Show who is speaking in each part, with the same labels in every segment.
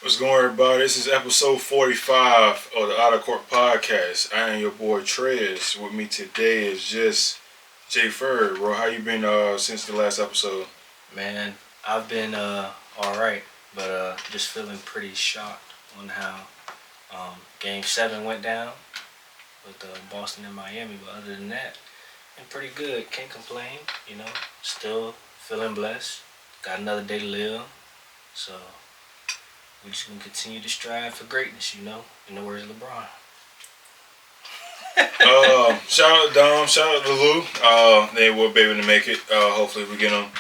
Speaker 1: What's going on, everybody? This is episode 45 of the Out of Court Podcast. I am your boy Trez. With me today is just Jay Furr. Bro, how you been since the last episode?
Speaker 2: Man, I've been alright, but just feeling pretty shocked on how Game 7 went down with Boston and Miami. But other than that, been pretty good. Can't complain, Still feeling blessed. Got another day to live. So we just gonna continue to strive for greatness, in the words of LeBron.
Speaker 1: Shout out to Dom, shout out to Lou. They will be able to make it. Hopefully we get them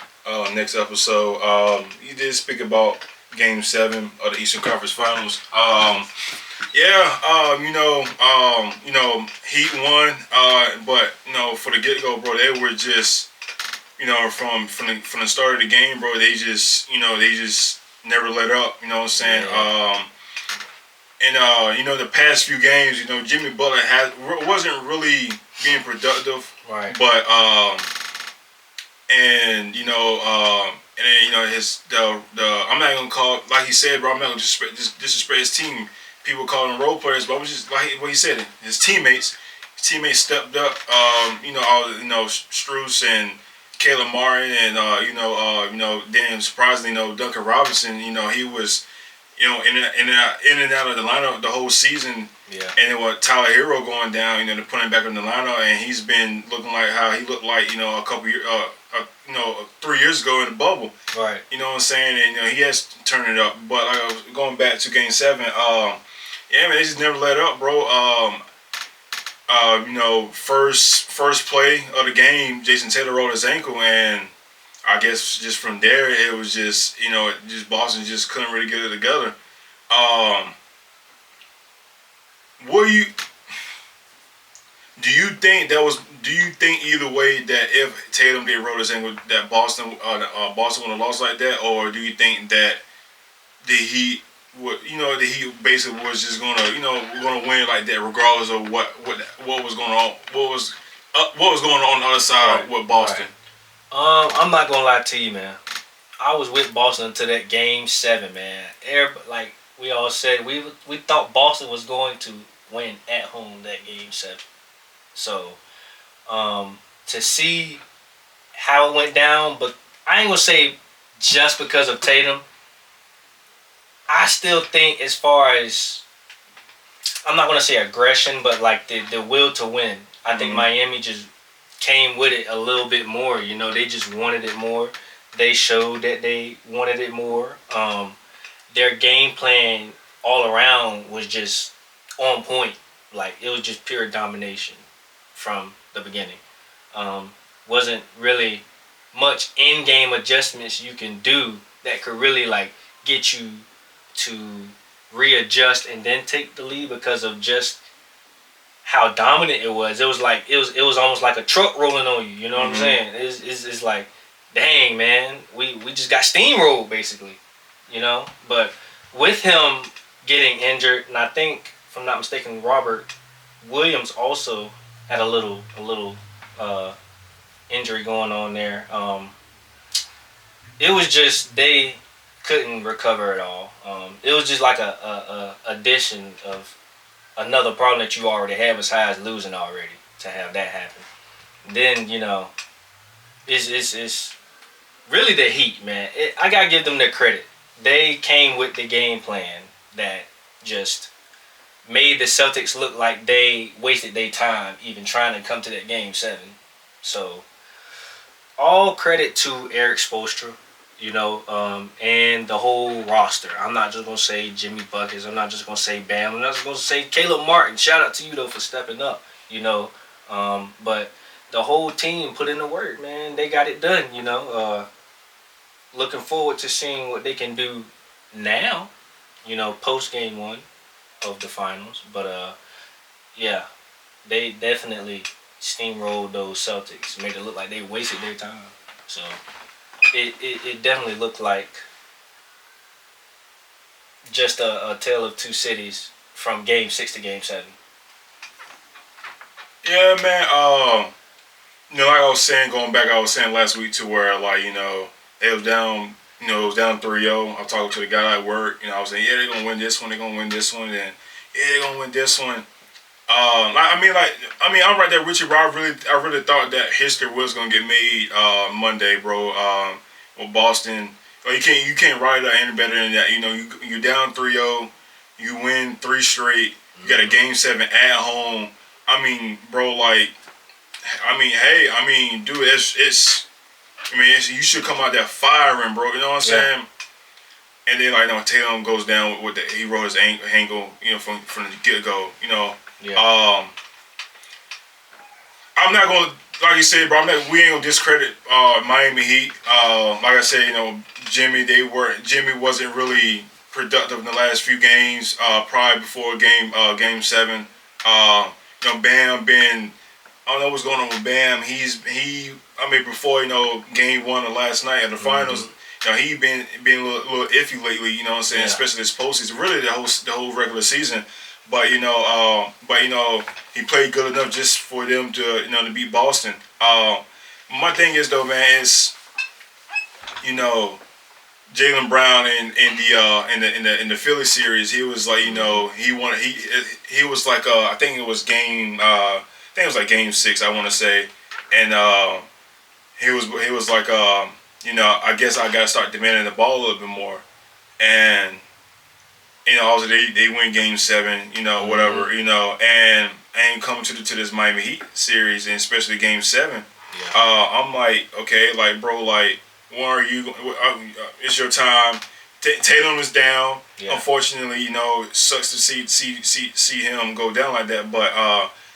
Speaker 1: next episode. You did speak about Game 7 of the Eastern Conference Finals. Heat won. But for the get go, bro, they were just, from the start of the game, bro, they just never let up. You know what I'm saying?
Speaker 2: Yeah.
Speaker 1: The past few games, Jimmy Butler wasn't really being productive.
Speaker 2: Right.
Speaker 1: But I'm not gonna call, like he said, bro. I'm not gonna disrespect his team. People call them role players, but I was just like what he said. His teammates stepped up. Strus and Caleb Martin and then surprisingly, Duncan Robinson. He was in and out of the lineup the whole season.
Speaker 2: Yeah.
Speaker 1: And then with Tyler Hero going down, to put him back in the lineup, and he's been looking like how he looked like, a couple years, 3 years ago in the bubble.
Speaker 2: Right.
Speaker 1: You know what I'm saying? And he has turned it up. But like I was going back to Game 7, man, they just never let up, bro. First play of the game, Jason Taylor rolled his ankle, and I guess just from there, it was just, Boston just couldn't really get it together. Do you think either way that if Tatum did roll his ankle, that Boston would have lost like that, or do you think that the Heat basically was just gonna win like that regardless of what was going on, what was going on the other side with Boston?
Speaker 2: Right. I'm not gonna lie to you, man. I was with Boston until that Game 7, man. Like we all said, we thought Boston was going to win at home that Game 7. So, to see how it went down, but I ain't gonna say just because of Tatum. I still think as far as, I'm not gonna say aggression, but like the will to win. I think Miami just came with it a little bit more. They just wanted it more. They showed that they wanted it more. Their game plan all around was just on point. Like, it was just pure domination from the beginning. Wasn't really much in-game adjustments you can do that could really like get you to readjust and then take the lead because of just how dominant it was. It was like it was almost like a truck rolling on you. You know what I'm saying? It's like, dang, man, we just got steamrolled basically. But with him getting injured, and I think, if I'm not mistaken, Robert Williams also had a little injury going on there. It was just they couldn't recover at all. It was just like a addition of another problem that you already had besides losing already to have that happen. Then it's really the Heat, man. I gotta give them their credit. They came with the game plan that just made the Celtics look like they wasted their time even trying to come to that Game 7. So, all credit to Eric Spoelstra, and the whole roster. I'm not just going to say Jimmy Buckets. I'm not just going to say Bam. I'm not just going to say Caleb Martin. Shout out to you, though, for stepping up, But the whole team put in the work, man. They got it done, Looking forward to seeing what they can do now, post Game 1 of the finals. But they definitely steamrolled those Celtics, made it look like they wasted their time. So it definitely looked like just a tale of two cities from Game 6 to Game 7.
Speaker 1: Yeah, man. Like I was saying, going back, I was saying last week to where, like, they was down it was down 3-0. I was talking to the guy at work. I was saying, yeah, they're gonna win this one. They're gonna win this one. And yeah, they're gonna win this one. I'm right there with you, bro. I really thought that history was gonna get made Monday, bro. With Boston, you can't write it out any better than that. You're down 3-0, you win 3 straight. You got a game 7 at home. Bro, dude, you should come out there firing, bro. You know what I'm saying? And then Tatum goes down with he rolled his ankle, from the get go,
Speaker 2: Yeah.
Speaker 1: I'm not gonna, like you said, bro. We ain't gonna discredit Miami Heat. Like I said, Jimmy wasn't really productive in the last few games. Probably before game 7. Bam been. I don't know what's going on with Bam. Before game 1 of last night at the finals. He been a little iffy lately. You know what I'm saying?
Speaker 2: Yeah.
Speaker 1: Especially this postseason. Really, the whole regular season. But he played good enough just for them to beat Boston. My thing is though, man, is Jaylen Brown in the Philly series, he was like he was like I think it was game 6, I want to say, and he was like I guess I gotta start demanding the ball a little bit more, and also they win game 7, whatever, and coming to this Miami Heat series, and especially game 7, I'm like, okay, like, bro, like, when are you? It's your time. Tatum is down. Yeah. Unfortunately, it sucks to see him go down like that. But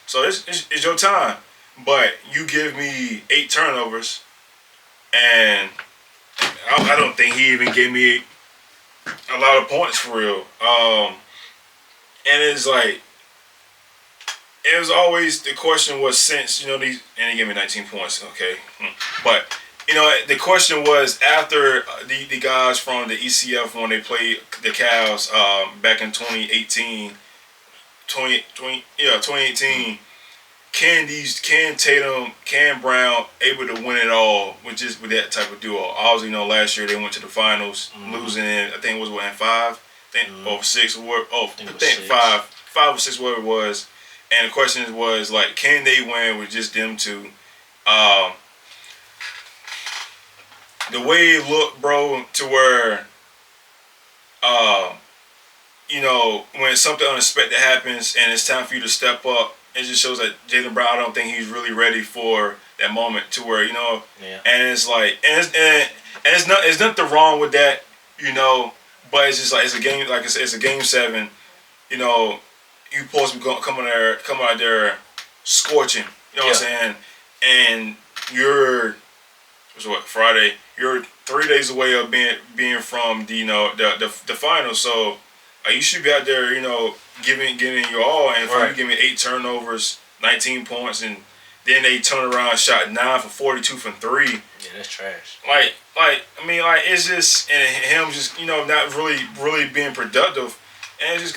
Speaker 1: so it's your time. But you give me 8 turnovers, and I don't think he even gave me a lot of points for real. And it's like, it was always, the question was, since and he gave me 19 points, okay, but the question was, after the guys from the ECF, when they played the Cavs back in 2018, can Tatum, can Brown able to win it all with that type of duo? Obviously, last year they went to the finals, losing in, I think it was in 5, or 6, or I think 5 or 6, whatever it was. And the question was, like, can they win with just them two? The way it looked, bro, to where, when something unexpected happens and it's time for you to step up, it just shows that Jaylen Brown, I don't think he's really ready for that moment, to where, and it's like, and it's nothing wrong with that, but it's just like, it's a game, like I said, it's a game 7, you supposed to be come out there scorching, what I'm saying, and you're, Friday, you're 3 days away of being from the finals, so you should be out there, giving your all, and for you give me 8 turnovers, 19 points, and then they turn around, shot 9 for 42 from 3.
Speaker 2: Yeah, that's trash.
Speaker 1: It's just, and him just not really being productive. And it just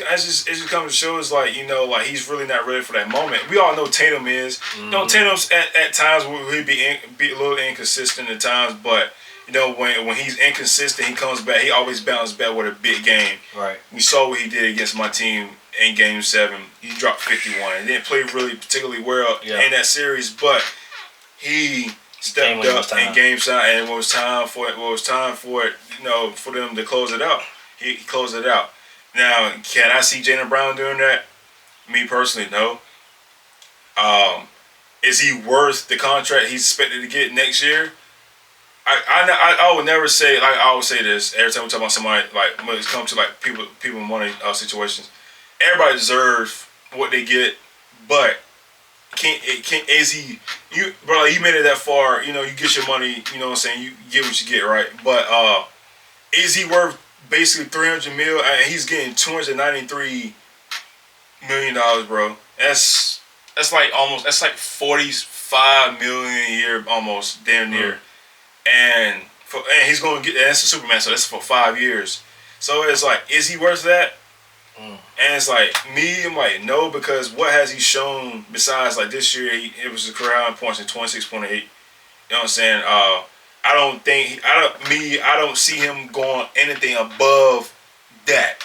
Speaker 1: comes to show, is like, he's really not ready for that moment. We all know Tatum is. Tatum's at times he'll be a little inconsistent at times, but when he's inconsistent, he comes back. He always bounces back with a big game.
Speaker 2: Right.
Speaker 1: We saw what he did against my team in Game 7. He dropped 51 and didn't play really particularly well in that series, but he stepped up in Game 7, and it was time for it. For them to close it out. He closed it out. Now, can I see Jaylen Brown doing that? Me personally, no. Is he worth the contract he's expected to get next year? I would never say, like, I always say this every time we talk about somebody, like, when it comes to like people money situations. Everybody deserves what they get, but is he, bro? You made it that far, you get your money. You know what I'm saying? You get what you get, right? But is he worth basically $300 million? And he's getting $293 million, bro. That's like almost, that's like $45 million a year, almost, damn near. And he's going to get, that's a Superman, so that's for 5 years. So it's like, is he worth that? And it's like, I'm like, no, because what has he shown besides, like, this year, it was a career high in points in 26.8. You know what I'm saying? I don't see him going anything above that.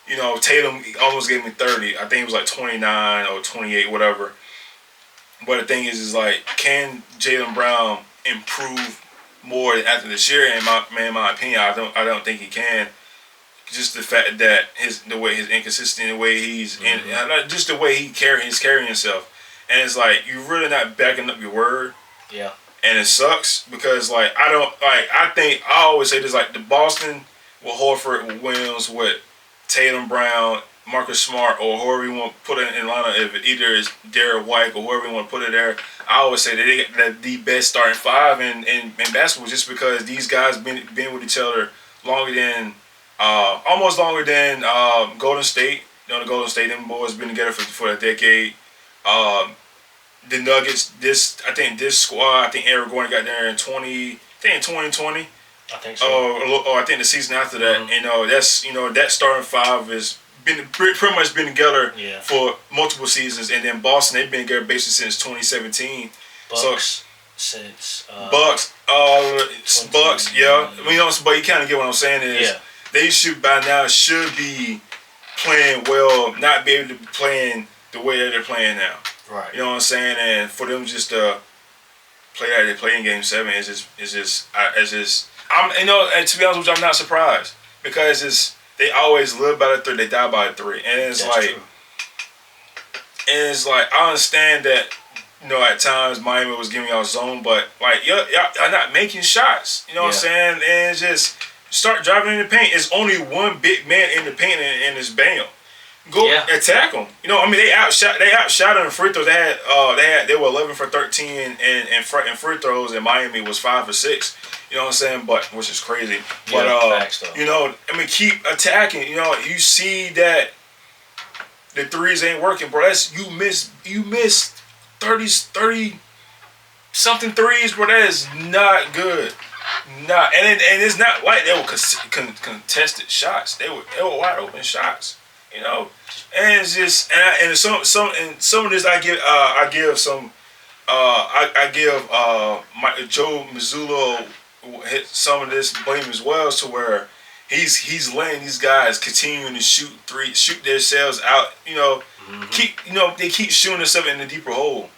Speaker 1: You know, Tatum almost gave me 30. I think it was like 29 or 28, whatever. But the thing is like, can Jaylen Brown improve more after this year? In my opinion, I don't think he can. Just the fact that the way he's inconsistent, the way he's just the way he's carrying himself, and it's like you're really not backing up your word.
Speaker 2: Yeah.
Speaker 1: And it sucks because I think I always say this, like the Boston with Horford, with Williams, with Tatum Brown, Marcus Smart, or whoever you want to put it in Atlanta, if it either is Derek White or whoever you want to put it there, I always say that they're the best starting five in basketball, just because these guys been with each other longer than almost longer than Golden State. You know, the Golden State, them boys been together for a decade. The Nuggets, this squad, I think Eric Gordon got there in 2020.
Speaker 2: I think so.
Speaker 1: Or I think the season after that. That starting five has been pretty much been together for multiple seasons, and then Boston, they've been together basically since 2017.
Speaker 2: Bucks since
Speaker 1: Bucks, yeah. But you kind of get what I'm saying is they by now should be playing well, not be able to be playing the way that they're playing now.
Speaker 2: Right.
Speaker 1: You know what I'm saying? And for them just to play that they play in Game 7 is just and to be honest with you, I'm not surprised because they always live by the 3, they die by the 3, and it's true. And it's like I understand that at times Miami was giving y'all zone, but like y'all not making shots. You know what I'm saying? And it's just start driving in the paint. It's only one big man in the paint, and it's Bam. Go attack them. They outshot them in free throws. They were 11 for 13 in free throws, and Miami was 5 for 6. You know what I'm saying? But which is crazy. But keep attacking. You see that the threes ain't working, bro. You miss 30 something threes, bro. That is not good. Not and it's not like they were contested shots. They were wide open shots. And it's just and some of this I give Joe Mazzulla hit some of this blame as well, to where he's letting these guys continuing to shoot themselves out. They keep shooting themselves in the deeper hole,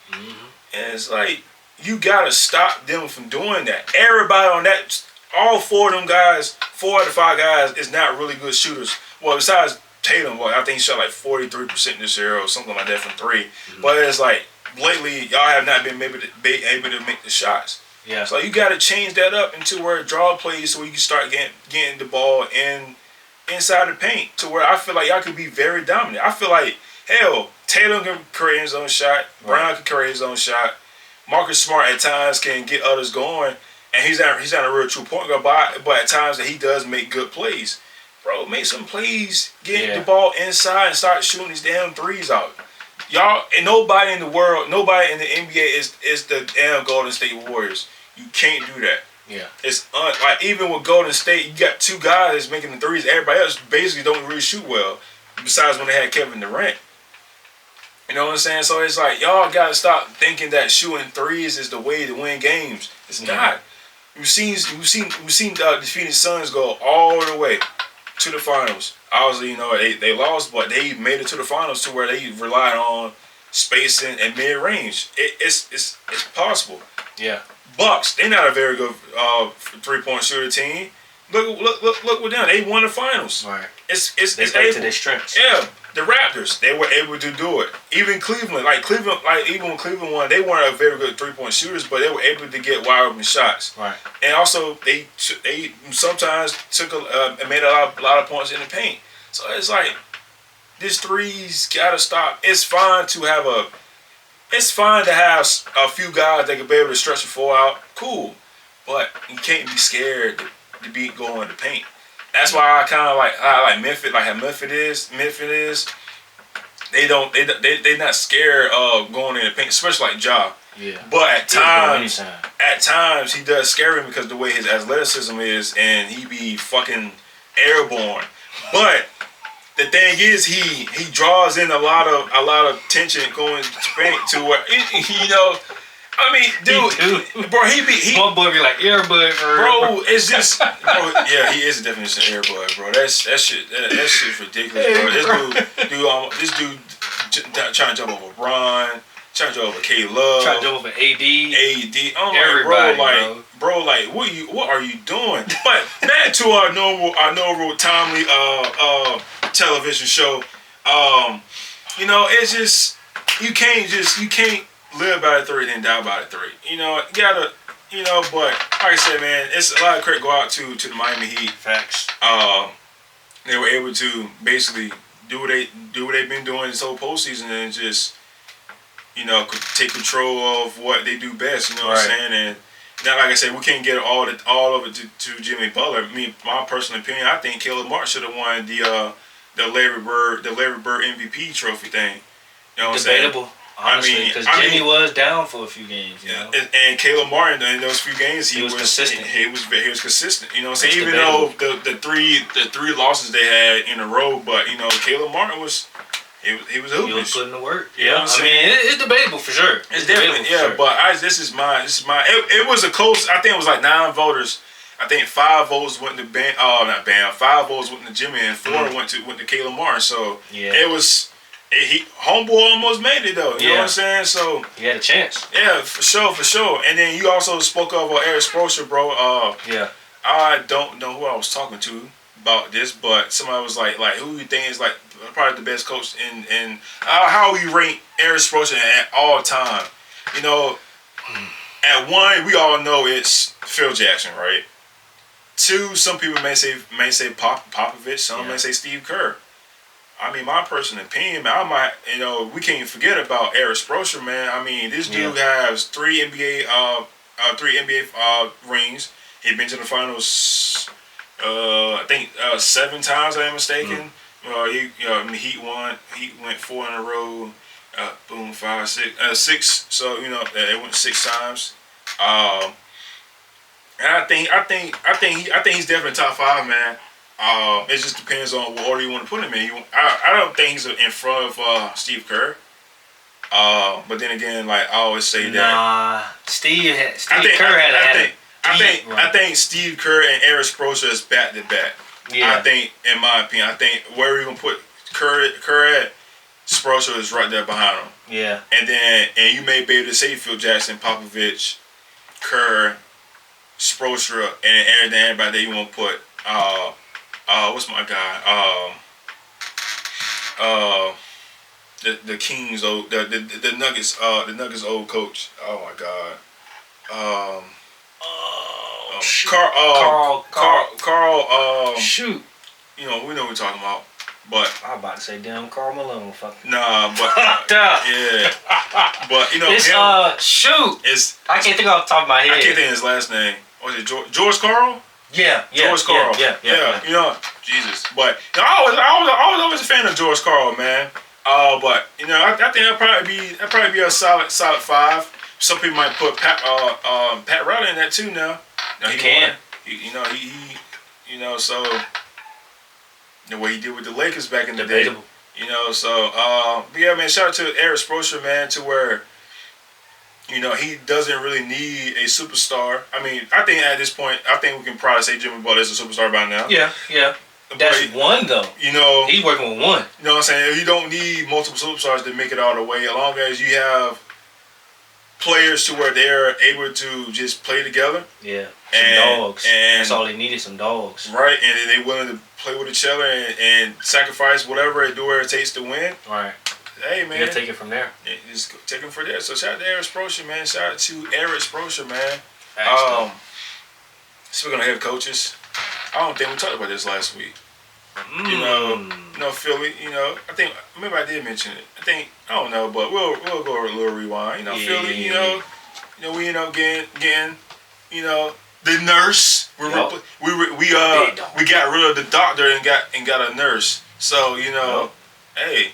Speaker 1: and it's like you gotta stop them from doing that. Everybody on that, all 4 of them guys, 4 out of 5 guys is not really good shooters. Well, besides Tatum, I think he shot like 43% this year or something like that from 3. But it's like lately y'all have not been able to make the shots.
Speaker 2: Yeah.
Speaker 1: So you got to change that up into where draw plays so you can start getting the ball inside the paint, to where I feel like y'all could be very dominant. I feel like Tatum can create his own shot, Brown can create his own shot, Marcus Smart at times can get others going, and he's not a real true point guard, but at times that he does make good plays. Bro, make some plays, get the ball inside and start shooting these damn threes out. Y'all, and nobody in the world, nobody in the NBA is the damn Golden State Warriors. You can't do that.
Speaker 2: Yeah.
Speaker 1: It's like even with Golden State, you got 2 guys making the threes. Everybody else basically don't really shoot well, besides when they had Kevin Durant. You know what I'm saying? So it's like y'all gotta stop thinking that shooting threes is the way to win games. It's not. We've seen the Phoenix Suns go all the way to the finals. Obviously, they lost, but they made it to the finals, to where they relied on spacing and mid range. It's possible.
Speaker 2: Yeah.
Speaker 1: Bucks, they're not a very good 3-point shooter team. Look with them. They won the finals.
Speaker 2: Right.
Speaker 1: They
Speaker 2: play to their strengths.
Speaker 1: Yeah. The Raptors, they were able to do it. Even Cleveland, even when Cleveland won, they weren't a very good 3-point shooters, but they were able to get wide open shots.
Speaker 2: Right.
Speaker 1: And also, they sometimes made a lot of points in the paint. So it's like, this threes gotta stop. It's fine to have a few guys that can be able to stretch the floor out. Cool, but you can't be scared to be going to paint. That's why I kind of like Memphis, like how Memphis is. They not scared of going in the paint, especially like Ja.
Speaker 2: Yeah.
Speaker 1: But at times he does scare him because the way his athleticism is, and he be fucking airborne. But the thing is, he draws in a lot of tension going to paint, to where I mean, dude, bro,
Speaker 2: My boy be like earbud,
Speaker 1: bro. It's just, bro. Yeah, he is a definition of earbud, bro. That shit's ridiculous, bro. This dude trying to jump over Bron, trying to jump over K Love,
Speaker 2: trying to jump over AD.
Speaker 1: I'm like, bro, like, what are you doing? But back to our normal timely television show. It's just you can't live by the three, then die by the three. You gotta, but like I said, man, it's a lot of credit go out to the Miami Heat.
Speaker 2: Facts.
Speaker 1: They were able to basically do what they've been doing this whole postseason and just, take control of what they do best. You know what I'm saying? And now, like I said, we can't get all of it to Jimmy Butler. My personal opinion, I think Caleb Martin should have won the Larry Bird MVP trophy thing. You know what I'm saying?
Speaker 2: Debatable. Honestly, because Jimmy was down for a few games.
Speaker 1: And Caleb Martin in those few games he was
Speaker 2: consistent.
Speaker 1: He was consistent. You know what I'm saying? Even though the three losses they had in a row, but Caleb Martin was he was hooping.
Speaker 2: He was putting the work.
Speaker 1: You know what I'm saying?
Speaker 2: It's debatable for sure.
Speaker 1: It's definitely sure. But this is my. It was a close. I think it was like 9 voters. I think 5 votes went to Bam. Not Bam. 5 votes went to Jimmy, and 4 went to Caleb Martin. So it was. Homeboy almost made it though. You know what I'm saying? So
Speaker 2: he had a chance.
Speaker 1: Yeah, for sure. And then you also spoke of Eric Spoelstra, bro. I don't know who I was talking to about this, but somebody was like who you think is like probably the best coach in how you rank Eric Spoelstra at all time? At 1 we all know it's Phil Jackson, right? 2, some people may say Popovich, some may say Steve Kerr. I mean, my personal opinion, man, I might, we can't forget about Eric Spoelstra, man. I mean, this dude has 3 NBA rings. He's been to the finals, I think 7 times. I am mistaken. Heat went 4 in a row. Boom, 5, 6, 6. So it went 6 times. And I think he's definitely top 5, man. It just depends on what order you want to put him in. I don't think he's in front of Steve Kerr. But then again, like I always say that.
Speaker 2: Steve Kerr had
Speaker 1: I think Steve Kerr and Eric Spoelstra is back to back. Yeah. I think, in my opinion, where we're gonna put Kerr at, Spoelstra is right there behind him.
Speaker 2: Yeah.
Speaker 1: And you may be able to say Phil Jackson, Popovich, Kerr, Spoelstra, and everybody that you want to put. What's my guy? The Kings old, the Nuggets old coach. Oh my God. Carl.
Speaker 2: Shoot.
Speaker 1: We know what we're talking about. But
Speaker 2: I'm about to say damn Karl Malone. Fuck.
Speaker 1: Nah, but yeah. But
Speaker 2: it's shoot. I can't think off the top of my head.
Speaker 1: I can't think of his last name. Was it George Karl?
Speaker 2: Yeah.
Speaker 1: George Karl.
Speaker 2: Yeah.
Speaker 1: Jesus. But I was alwa's a fan of George Karl, man. But I think that'd probably be a solid 5. Some people might put Pat Riley in that too. Now
Speaker 2: he can.
Speaker 1: So the way he did with the Lakers back in the
Speaker 2: Debatable.
Speaker 1: day. But yeah, man. Shout out to Eric Spoelstra, man, to where. He doesn't really need a superstar. I mean, I think at this point, we can probably say Jimmy Butler is a superstar by now.
Speaker 2: Yeah. That's one though. He's working with one.
Speaker 1: You know what I'm saying? You don't need multiple superstars to make it all the way. As long as you have players to where they're able to just play together.
Speaker 2: Yeah. Some dogs. And that's all they needed, some dogs.
Speaker 1: Right, and they're willing to play with each other and sacrifice whatever and do whatever it takes to win.
Speaker 2: Right.
Speaker 1: Hey, man.
Speaker 2: You gotta take it from there.
Speaker 1: Yeah, just take him from there. So shout out to Eric Spoelstra, man. Shout out to Eric Spoelstra, man. Speaking of head coaches, I don't think we talked about this last week. Philly. I think maybe I did mention it. I don't know, but we'll go a little rewind. Philly. We getting the nurse. We got rid of the doctor and got a nurse. So hey.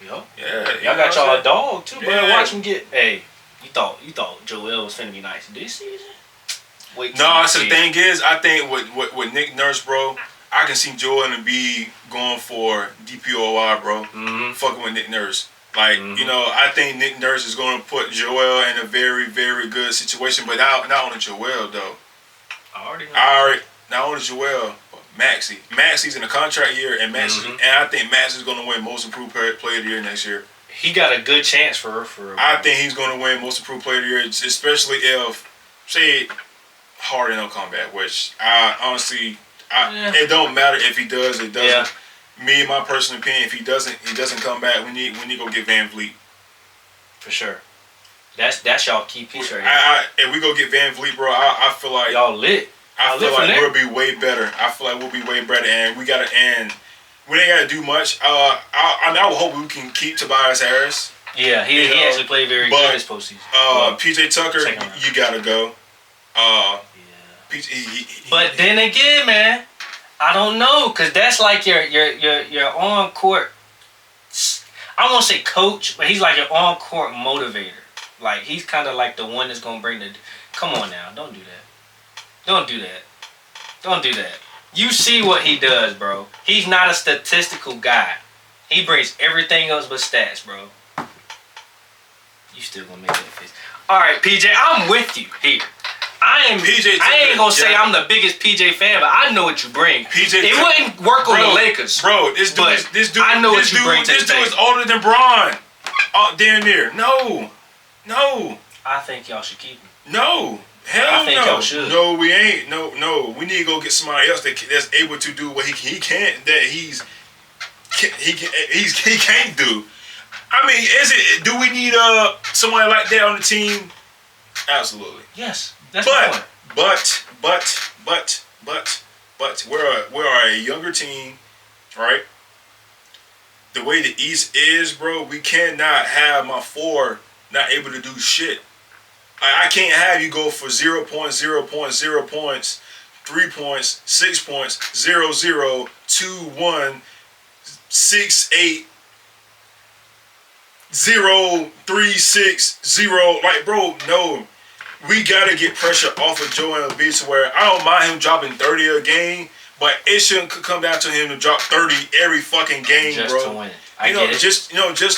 Speaker 2: Yep.
Speaker 1: Yeah.
Speaker 2: Y'all got y'all a dog too, bro. Watch him get. Hey, you thought Joel was finna be nice this season? Wait.
Speaker 1: No, so the thing is, I think with Nick Nurse, bro, I can see Joel and be going for DPOY, bro.
Speaker 2: Mm-hmm.
Speaker 1: Fucking with Nick Nurse. Like, I think Nick Nurse is going to put Joel in a very, very good situation. But not only Joel, though.
Speaker 2: I already
Speaker 1: not only Joel, but Maxey. Maxey's in a contract year, and and I think Maxey's going to win Most Improved Player of the Year next year.
Speaker 2: He got a good chance for.
Speaker 1: I think he's going to win Most Improved Player of the Year, especially if, say, Harden don't come back. Which I honestly, it don't matter if he does. It doesn't. Yeah. Me, my personal opinion, if he doesn't come back, we need to go get Van Vliet.
Speaker 2: For sure. That's y'all key piece right here.
Speaker 1: If we go get Van Vliet, bro, I feel like
Speaker 2: y'all lit.
Speaker 1: I feel like we'll be way better. I feel like we'll be way better, and we ain't gotta do much. I would hope we can keep Tobias Harris.
Speaker 2: Yeah, he actually played very good this postseason.
Speaker 1: PJ Tucker, you gotta go.
Speaker 2: But then again, man, I don't know, because that's like your on court. I won't say coach, but he's like your on court motivator. Like, he's kind of like the one that's gonna bring the. Come on now, don't do that. Don't do that. Don't do that. You see what he does, bro. He's not a statistical guy. He brings everything else but stats, bro. You still gonna make that face. All right, PJ, I'm with you here. I ain't gonna say I'm the biggest PJ fan, but I know what you bring. It wouldn't work on the Lakers.
Speaker 1: Bro, this dude
Speaker 2: I know what you bring to the table.
Speaker 1: This dude is older than Braun. Damn near. No.
Speaker 2: I think y'all should keep him.
Speaker 1: No. Hell no.
Speaker 2: I think y'all should.
Speaker 1: No, we ain't. No. We need to go get somebody else that's able to do what he can't. That he can't do. I mean, do we need somebody like that on the team? Absolutely.
Speaker 2: Yes. That's the point.
Speaker 1: But we're a younger team, right? The way the East is, bro, we cannot have my 4 not able to do shit. I can't have you go for 0 points, 0 points, 0 points, 3 points, 6 points, 0, 0, 2, 1, 6, 8, 0, 3, 6, 0. Like, bro, no. We gotta get pressure off of Joel Embiid to where I don't mind him dropping 30 a game, but it shouldn't come down to him to drop 30 every fucking game,
Speaker 2: just
Speaker 1: bro.
Speaker 2: To win.
Speaker 1: Just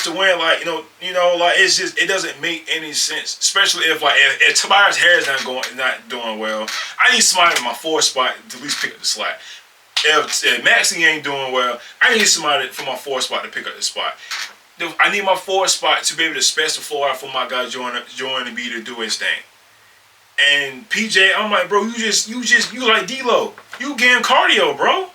Speaker 1: to win, like like it's just, it doesn't make any sense. Especially if Tobias Harris not doing well, I need somebody in my 4 spot to at least pick up the slack. If Maxey ain't doing well, I need somebody for my 4 spot to pick up the spot. I need my 4 spot to be able to space the floor out for my guy Joel Embiid to do his thing. And PJ, I'm like, bro, you like D-Lo. You getting cardio, bro.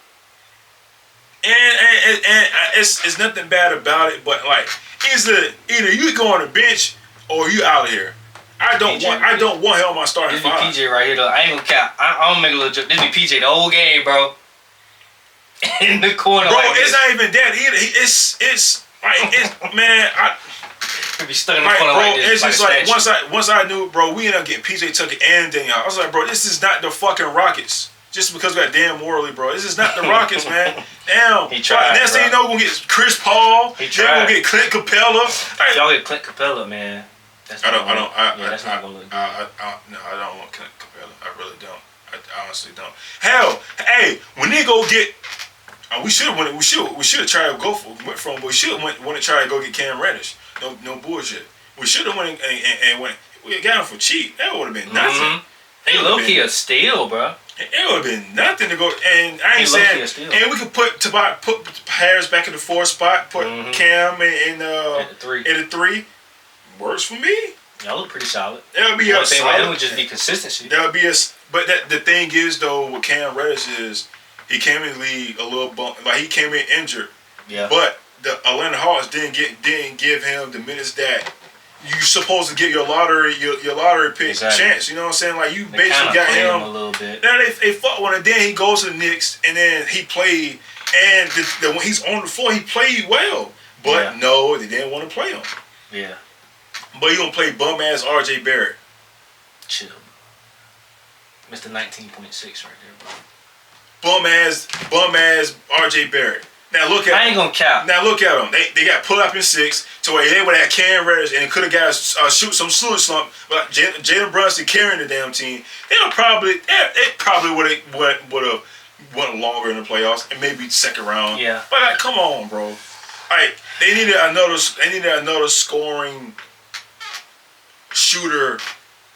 Speaker 1: And it's nothing bad about it, but like, either you go on the bench or you out of here. I don't want him on my starting
Speaker 2: this be
Speaker 1: 5.
Speaker 2: PJ right here though. I ain't gonna cap. I'm gonna make a little joke. This be PJ the whole game, bro. In the corner,
Speaker 1: bro.
Speaker 2: Like
Speaker 1: it's not even that either. It's like man.
Speaker 2: Be stuck in the corner
Speaker 1: bro,
Speaker 2: like this,
Speaker 1: it's just like once I knew, bro, we ended up getting PJ Tucker and Daniel. I was like, bro, this is not the fucking Rockets. Just because we got Dan Morley, bro. This is not the Rockets, man. Damn.
Speaker 2: He tried.
Speaker 1: Next thing you know, we're gonna get Chris Paul.
Speaker 2: He tried.
Speaker 1: Then we'll get Clint Capella.
Speaker 2: If y'all get Clint Capella, man. That's not gonna look good.
Speaker 1: No, I don't want Clint Capella. I really don't. I honestly don't. Hell, hey, when they go get, we should have tried to but we should have went to try to go get Cam Reddish. No bullshit. We should have went and went. We got him for cheap. That would have been nothing.
Speaker 2: Hey, low-key a steal, bro.
Speaker 1: It would have been nothing to go. And I ain't saying. And we could put Harris back in the 4 spot. Put Cam in
Speaker 2: at the 3.
Speaker 1: Works for me.
Speaker 2: Y'all look pretty solid.
Speaker 1: That would be a solid.
Speaker 2: It would just be consistency.
Speaker 1: That would be a. But the thing is though, with Cam Reddish is he came in the league a little bump. Like, he came in injured.
Speaker 2: Yeah.
Speaker 1: But the Atlanta Hawks didn't give him the minutes that you supposed to get your lottery pick chance. You know what I'm saying? Like, you
Speaker 2: they
Speaker 1: basically got him
Speaker 2: a little bit.
Speaker 1: Now they fought one, and then he goes to the Knicks, and then he played. And when he's on the floor, he played well. But no, they didn't want to play him.
Speaker 2: Yeah.
Speaker 1: But you gonna play bum ass RJ Barrett?
Speaker 2: Chill, Mr. 19.6 right there, bro.
Speaker 1: Bum ass RJ Barrett. Now look at.
Speaker 2: I ain't gonna cap.
Speaker 1: Now look at them. They got pulled up in 6 to where they would have Cam Reddish and could have got shoot some slug slump. But Jalen Brunson carrying the damn team. They probably would have went longer in the playoffs and maybe second round.
Speaker 2: Yeah.
Speaker 1: But like, come on, bro. Like they needed another scoring shooter.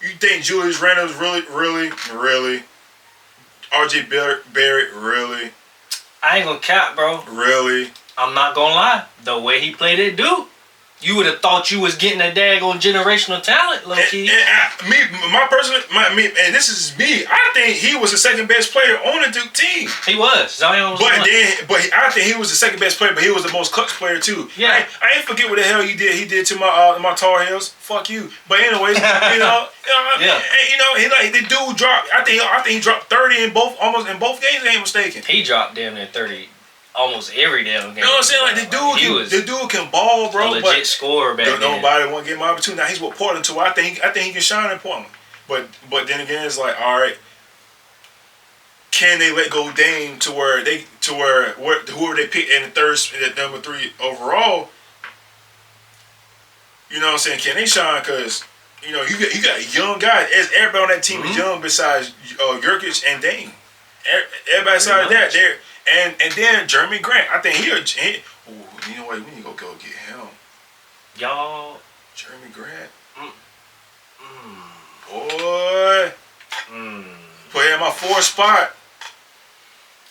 Speaker 1: You think Julius Randle's really? RJ Barrett, really?
Speaker 2: I ain't gonna cap, bro.
Speaker 1: Really?
Speaker 2: I'm not gonna lie. The way he played it, dude. You would have thought you was getting a daggone generational talent, low key.
Speaker 1: And this is me. I think he was the second best player on the Duke team.
Speaker 2: He was. Zion was.
Speaker 1: I think he was the second best player, but he was the most clutch player too.
Speaker 2: Yeah.
Speaker 1: I ain't forget what the hell he did. He did to my Tar Heels. Fuck you. But anyways,
Speaker 2: Yeah.
Speaker 1: The dude dropped. I think he dropped 30 in both games. I ain't mistaken.
Speaker 2: He dropped damn near 30. Almost every damn game.
Speaker 1: You know what I'm saying? Like the dude can ball, bro.
Speaker 2: A legit scorer back then.
Speaker 1: Nobody want to give him an opportunity. Now he's with Portland too. I think he can shine in Portland. But then again, it's like, all right, can they let go Dame to where whoever they pick in the number 3 overall? You know what I'm saying? Can they shine? Because you got young guys. Everybody on that team is young besides Jokic and Dame. Everybody besides that, they're. And then Jeremy Grant, I think you know what? We need to go get him.
Speaker 2: Y'all.
Speaker 1: Jeremy Grant. Boy. Put him in my 4th spot.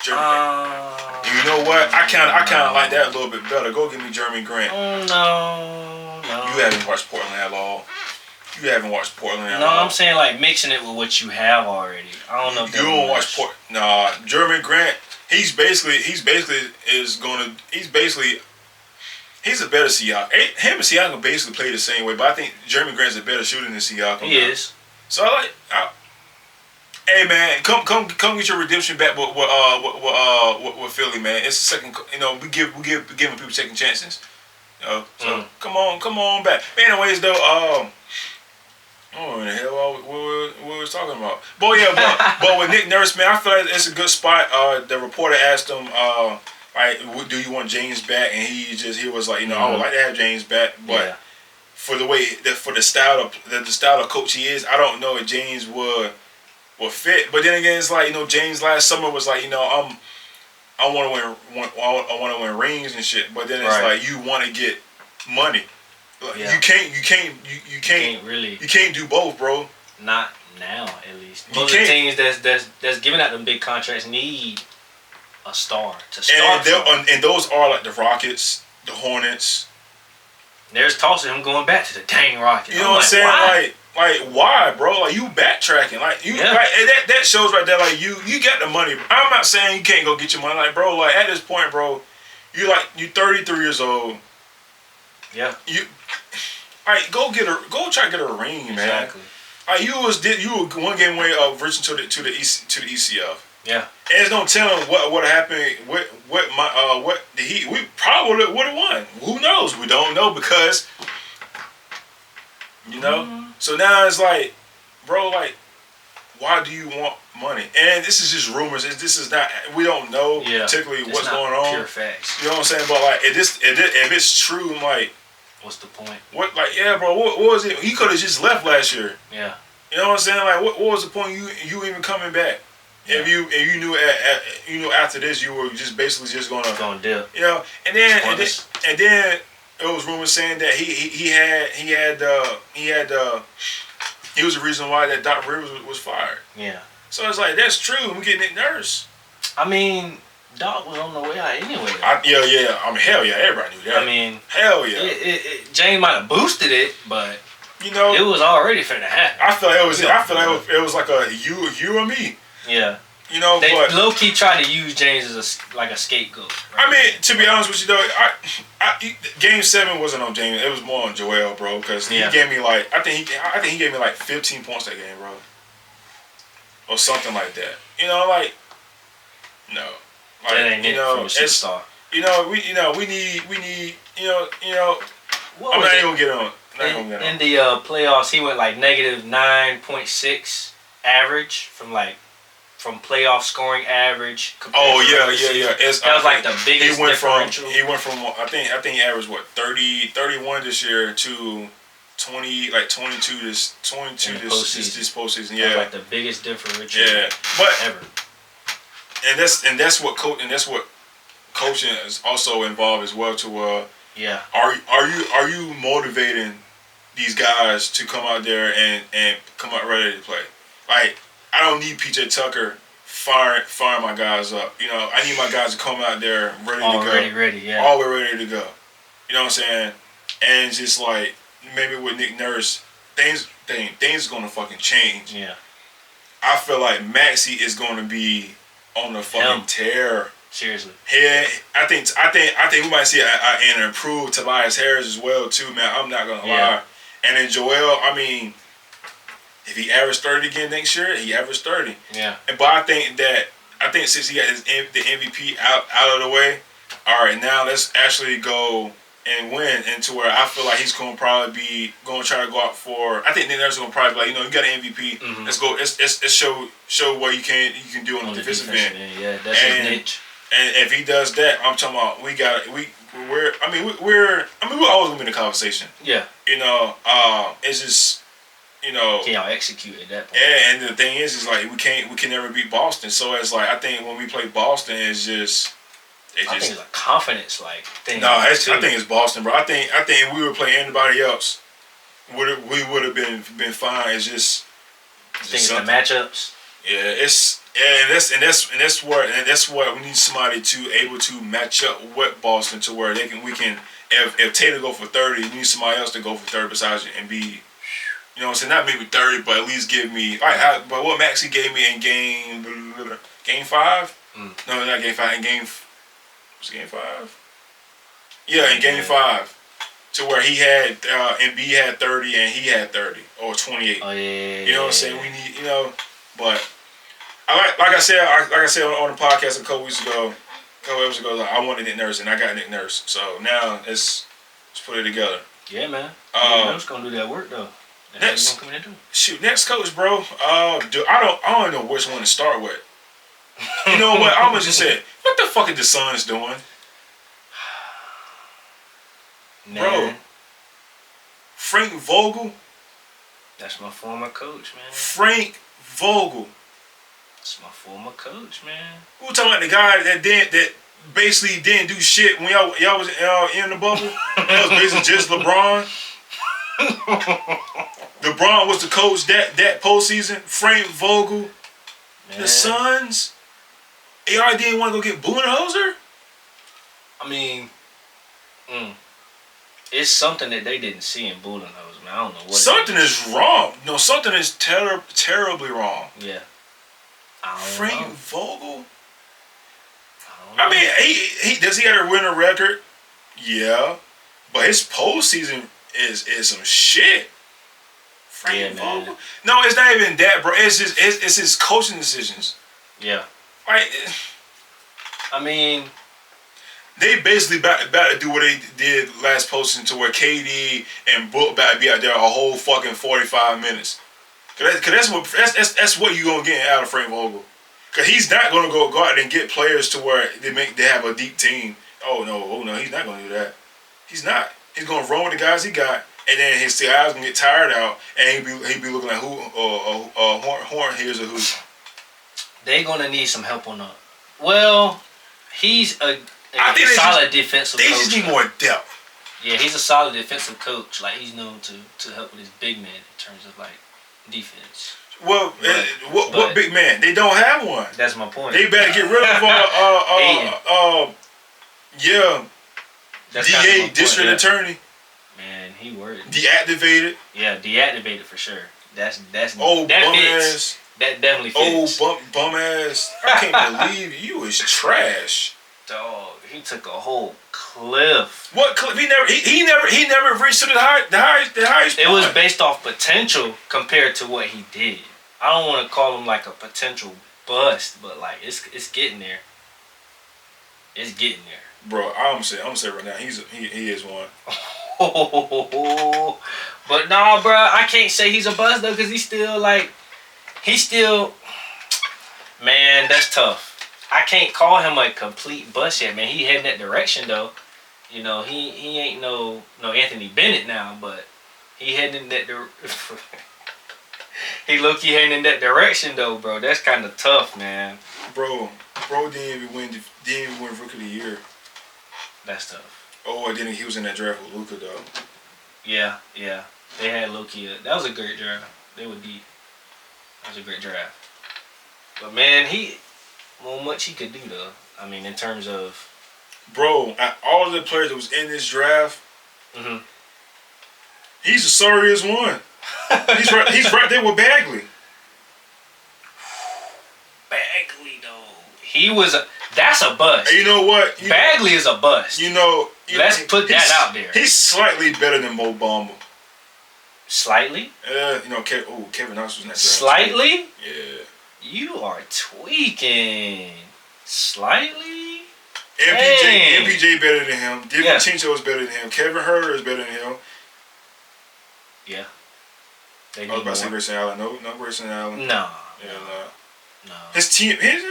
Speaker 1: Jeremy Grant. You know what? I kind of like that a little bit better. Go give me Jeremy Grant.
Speaker 2: No.
Speaker 1: You haven't watched Portland at all.
Speaker 2: No, I'm saying like mixing it with what you have already. I don't know if
Speaker 1: you don't watch Portland. Nah, Jeremy Grant. He's a better Siakam. Him and Siakam basically play the same way, but I think Jeremy Grant's a better shooter than Siakam.
Speaker 2: He is.
Speaker 1: So hey man, come get your redemption back with Philly, man. It's the second. We giving people second chances. So come on back. But anyways, though, what the hell we was talking about? But with Nick Nurse, man, I feel like it's a good spot. The reporter asked him, do you want James back? And he was like, I would like to have James back, but for the style of coach he is, I don't know if James would fit. But then again, it's like James last summer was like, I want to win rings and shit. But then it's like you want to get money. You can't do both, bro.
Speaker 2: Not now, at least. Most of the teams that's giving out them big contracts need a star to start.
Speaker 1: And those are like the Rockets, the Hornets.
Speaker 2: There's talks of him going back to the dang Rockets.
Speaker 1: You know what I'm saying? Why? Like why, bro? Like you backtracking. Like you that shows right there. Like you got the money. I'm not saying you can't go get your money. Like bro, like at this point, bro, you 33 years old.
Speaker 2: Yeah.
Speaker 1: Go try to get a ring, man.
Speaker 2: Exactly.
Speaker 1: You were one game away of reaching to the ECF.
Speaker 2: Yeah.
Speaker 1: And it's no telling what happened. We probably would have won. Who knows? We don't know because So now it's like, bro, like, why do you want money? And this is just rumors. This is not. We don't know particularly what's going on.
Speaker 2: Pure facts.
Speaker 1: You know what I'm saying? But like, if it's true, like.
Speaker 2: What's the point?
Speaker 1: What bro? What was it? He could have just left last year.
Speaker 2: Yeah.
Speaker 1: You know what I'm saying? Like, what was the point? You even coming back? Yeah. If you knew after this you were just basically just gonna
Speaker 2: dip.
Speaker 1: And then it was rumors saying that he was the reason why that Doc Rivers was fired.
Speaker 2: Yeah.
Speaker 1: So it's like that's true. We get Nick Nurse.
Speaker 2: I mean, Doc was on the way out anyway.
Speaker 1: I mean, hell yeah, everybody knew that.
Speaker 2: I mean,
Speaker 1: hell yeah.
Speaker 2: James might have boosted it, but
Speaker 1: it
Speaker 2: was already finna happen.
Speaker 1: I feel like it was like a you or me.
Speaker 2: Yeah. They low key tried to use James as a scapegoat. Right?
Speaker 1: I mean, to be honest with you though, Game 7 wasn't on James. It was more on Joel, bro, because he gave me like I think he gave me like 15 points that game, bro, or something like that. No. Like,
Speaker 2: that ain't it from a superstar.
Speaker 1: We need.
Speaker 2: What
Speaker 1: I'm
Speaker 2: was
Speaker 1: not
Speaker 2: it?
Speaker 1: even gonna get on.
Speaker 2: In the playoffs, he went like negative 9.6 average from playoff scoring average.
Speaker 1: Oh yeah.
Speaker 2: That was like the biggest differential.
Speaker 1: He went from I think he averaged 31 this year to 20 like 22 this postseason. Yeah,
Speaker 2: that was like the biggest differential.
Speaker 1: Yeah, but
Speaker 2: ever.
Speaker 1: And that's what coaching is also involved as well. To
Speaker 2: Yeah.
Speaker 1: Are you motivating these guys to come out there and come out ready to play? Like, I don't need PJ Tucker firing my guys up. You know, I need my guys to come out there ready to go.
Speaker 2: Already ready, yeah.
Speaker 1: Always ready to go. You know what I'm saying? And it's just like, maybe with Nick Nurse, things gonna fucking change.
Speaker 2: Yeah.
Speaker 1: I feel like Maxey is gonna be on the fucking tear.
Speaker 2: Seriously.
Speaker 1: Yeah, I think we might see an improved Tobias Harris as well too, man. I'm not gonna lie. And then Joel, I mean, if he averaged 30 again next year, he averaged 30.
Speaker 2: Yeah.
Speaker 1: But I think since he got the MVP out of the way, all right, now let's actually go and win into where I feel like he's going to probably be going to try to go out for. I think Nick Nurse is going to probably be like, you know, you got an MVP. Mm-hmm. Let's go. Let's show what you can do on the defensive end.
Speaker 2: Yeah, that's his niche.
Speaker 1: And if he does that, I'm talking about we're always gonna be in the conversation.
Speaker 2: Yeah.
Speaker 1: You know, it's just, you know.
Speaker 2: Can y'all execute at that point?
Speaker 1: Yeah, and the thing is like we can never beat Boston. So it's like I think when we play Boston, it's just.
Speaker 2: I think it's a confidence thing.
Speaker 1: No, I think it's Boston, bro. I think if we were playing anybody else, we would have been fine. It's just.
Speaker 2: I think it's the matchups.
Speaker 1: Yeah, that's what we need somebody to able to match up with Boston to where we can if Taylor go for 30, you need somebody else to go for 30 besides you and be, you know what I'm saying, not maybe 30, but at least give me but what Maxey gave me in game 5? No, not game 5, in game was it game 5? Yeah, in game 5. To where he had Embiid had 30 and he had 30 or 28.
Speaker 2: Oh yeah.
Speaker 1: You know what I'm saying? We need, you know, but like I said on the podcast a couple episodes ago, like, I wanted Nick Nurse and I got Nick Nurse. So now let's put it together.
Speaker 2: Yeah, man. Nick Nurse gonna do that work though. That's what he's gonna come in and do.
Speaker 1: Next coach, bro. Dude, I don't know which one to start with. You know what? I'm gonna just say, what the fuck are the Suns doing?
Speaker 2: Man.
Speaker 1: Bro, Frank Vogel.
Speaker 2: That's my former coach, man.
Speaker 1: Frank Vogel.
Speaker 2: That's my former coach, man.
Speaker 1: We were talking about the guy that basically didn't do shit when y'all was in the bubble. That was basically just LeBron. LeBron was the coach that postseason. Frank Vogel. Man. The Suns. Y'all didn't want to go get Budenholzer?
Speaker 2: I mean, it's something that they didn't see in Budenholzer, man. I don't know what.
Speaker 1: Something is wrong. No, something is terribly wrong.
Speaker 2: Yeah.
Speaker 1: Frank Vogel. I mean, he does he have a winning record? Yeah, but his postseason is some shit. Frank Vogel. No, it's not even that, bro. It's just it's his coaching decisions.
Speaker 2: Yeah.
Speaker 1: Like,
Speaker 2: I mean,
Speaker 1: they basically about to do what they did last postseason to where KD and Book about to be out there a whole fucking 45 minutes. Cause that's what you gonna get out of Frank Vogel. Cause he's not gonna go out and get players to where they have a deep team. Oh no, he's not gonna do that. He's not. He's gonna run with the guys he got, and then his guys gonna get tired out, and he be looking like who Horn here's a who.
Speaker 2: They gonna need some help on that. Well, he's a solid defensive coach.
Speaker 1: They just need more depth.
Speaker 2: Yeah, he's a solid defensive coach. Like, he's known to help with his big man in terms of like defense.
Speaker 1: Well, what big man? They don't have one.
Speaker 2: That's my point.
Speaker 1: They better get rid of DA, district attorney.
Speaker 2: Man, he worried.
Speaker 1: Deactivated.
Speaker 2: Yeah, deactivated for sure. That
Speaker 1: bum
Speaker 2: fits.
Speaker 1: Ass.
Speaker 2: That definitely fits.
Speaker 1: Bum ass. I can't believe you was trash.
Speaker 2: Dog, he took a whole cliff.
Speaker 1: What cliff? He never reached to the highest.
Speaker 2: It was based off potential compared to what he did. I don't want to call him like a potential bust, but like it's getting there. It's getting there.
Speaker 1: Bro, I'm gonna say right now, he is one.
Speaker 2: But nah, bro, I can't say he's a bust though, because he's still, man, that's tough. I can't call him a complete bust yet, man. He heading that direction though. You know, he ain't no Anthony Bennett now, but he heading in that he low-key heading in that direction though, bro. That's kind of tough, man.
Speaker 1: Bro, Bro didn't even win Rookie of the Year.
Speaker 2: That's tough.
Speaker 1: Oh, and then he was in that draft with Luka though.
Speaker 2: Yeah. They had low-key. That was a great draft. They were deep. That was a great draft. But man, much he could do though. I mean, in terms of.
Speaker 1: Bro, all of the players that was in this draft, he's the sorriest one. He's right there with Bagley.
Speaker 2: Bagley though. That's a bust.
Speaker 1: And you know what?
Speaker 2: Bagley is a bust. Let's put that out there.
Speaker 1: He's slightly better than Mo Bamba.
Speaker 2: Slightly?
Speaker 1: Kevin Knox was in that draft.
Speaker 2: Slightly?
Speaker 1: Yeah.
Speaker 2: You are tweaking. Slightly?
Speaker 1: MPJ better than him. DiVincenzo is better than him. Kevin Huerter is better than him.
Speaker 2: Yeah.
Speaker 1: I was about to say Grayson Allen. No Grayson Allen.
Speaker 2: No.
Speaker 1: Yeah,
Speaker 2: no.
Speaker 1: His teammate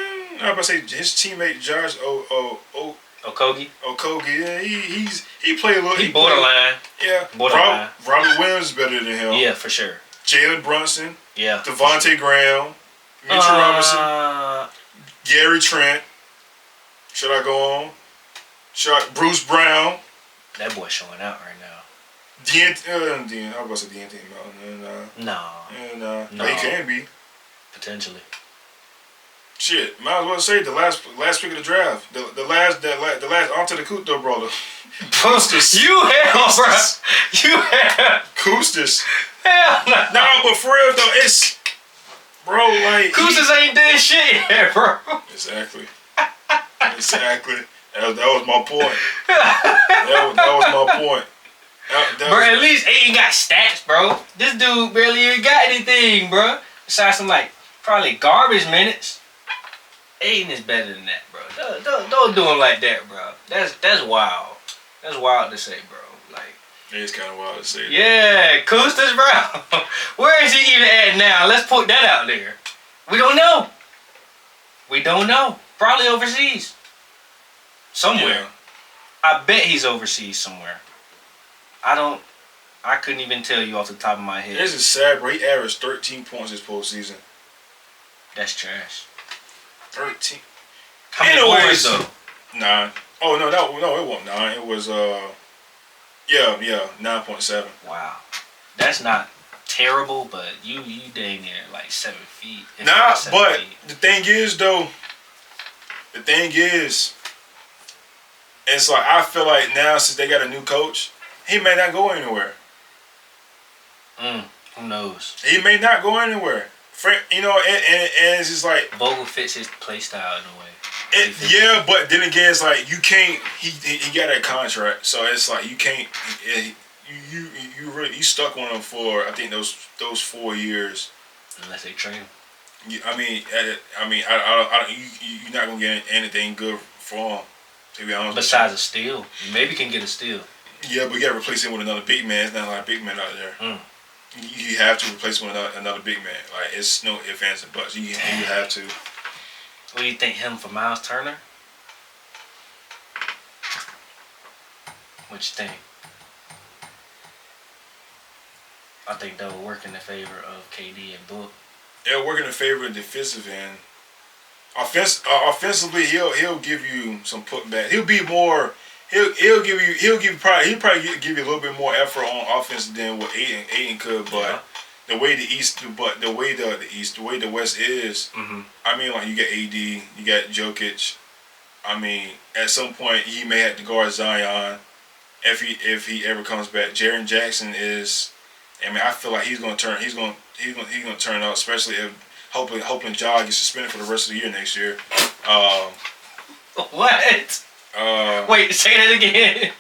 Speaker 1: Josh
Speaker 2: Okogie.
Speaker 1: Yeah, he played a little.
Speaker 2: He borderline.
Speaker 1: Yeah.
Speaker 2: Borderline.
Speaker 1: Robert Williams is better than him.
Speaker 2: Yeah, for sure.
Speaker 1: Jalen Brunson.
Speaker 2: Yeah.
Speaker 1: Devontae Graham. Mitchell Robinson. Gary Trent. Should I go on? Bruce Brown.
Speaker 2: That boy's showing out right now.
Speaker 1: I was about to say Deontay Melton.
Speaker 2: No.
Speaker 1: No, he can be.
Speaker 2: Potentially.
Speaker 1: Shit, might as well say the last pick of the draft. The last onto the Kuto brother.
Speaker 2: Kustis. You hell, bro. You hell.
Speaker 1: Kustis.
Speaker 2: Hell no.
Speaker 1: No, but for real though, it's bro like
Speaker 2: Kustis ain't did shit yet, bro.
Speaker 1: Exactly. That was my point. That was my point.
Speaker 2: Bro, at least Aiden got stats, bro. This dude barely even got anything, bro. Besides some probably garbage minutes. Aiden is better than that, bro. Don't do him like that, bro. That's wild. That's wild to say, bro.
Speaker 1: It's kind of wild to say.
Speaker 2: Yeah, Kustis, bro. Where is he even at now? Let's put that out there. We don't know. Probably overseas. Somewhere.
Speaker 1: Yeah.
Speaker 2: I bet he's overseas somewhere. I couldn't even tell you off the top of my head.
Speaker 1: This is sad, bro. He averaged 13 points this postseason.
Speaker 2: That's trash.
Speaker 1: 13.
Speaker 2: How many points though?
Speaker 1: 9. Oh no, it wasn't 9. It was 9.7.
Speaker 2: Wow, that's not terrible, but you dang near 7 feet.
Speaker 1: Nah,
Speaker 2: 7
Speaker 1: but
Speaker 2: feet.
Speaker 1: the thing is, it's like I feel like now since they got a new coach, he may not go anywhere.
Speaker 2: Who knows?
Speaker 1: He may not go anywhere. And it's just like
Speaker 2: Vogel fits his play style in a way.
Speaker 1: But then again, it's like you can't. He got that contract, so it's like you can't. You stuck on him for I think those 4 years.
Speaker 2: Unless they trade him.
Speaker 1: You're not gonna get anything good for him. To be honest.
Speaker 2: Besides a steal, you maybe can get a steal.
Speaker 1: Yeah, but you gotta replace him with another big man. There's not a lot of big men out there. You have to replace him with another big man. It's no ifs, ands, and buts. You have to.
Speaker 2: What do you think him for Miles Turner? What you think? I think that would work in the favor of KD and Book.
Speaker 1: It'll work in the favor of the defensive end. Offensively, he'll give you some putback. He'll be more. He'll probably give you a little bit more effort on offense than what Aiden could. But the way the way the West is, I mean, you got AD, you got Jokic. I mean, at some point he may have to guard Zion if he ever comes back. Jaren Jackson is. I mean, I feel like he's gonna turn out, especially if hoping Ja gets suspended for the rest of the year next year.
Speaker 2: What? Wait, say that again.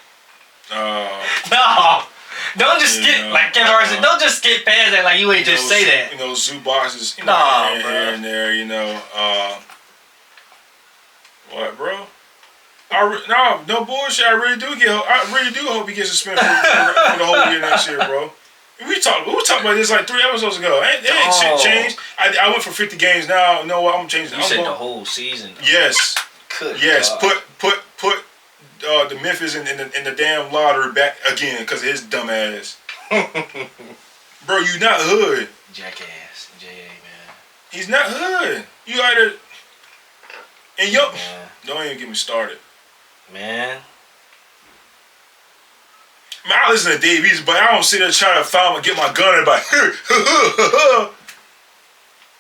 Speaker 2: No, don't just skip Kevin Hart said. Don't just skip past that you ain't just say that.
Speaker 1: Zubac is here and there. What, bro? No bullshit. I really do hope he gets suspended for the whole year next year, bro. We talked about this 3 episodes ago. Ain't shit changed. I went for 50 games now. You know what? I'm changing.
Speaker 2: You said the whole season. Though.
Speaker 1: Yes.
Speaker 2: Good
Speaker 1: yes.
Speaker 2: God.
Speaker 1: Put the Memphis in the damn lottery back again because of his dumb ass. Bro, you not hood.
Speaker 2: Jackass. J.A. man.
Speaker 1: He's not hood. You either. And yo, don't even get me started.
Speaker 2: Man.
Speaker 1: Man, I listen to Dave East, but I don't sit there trying to find and get my gun and like,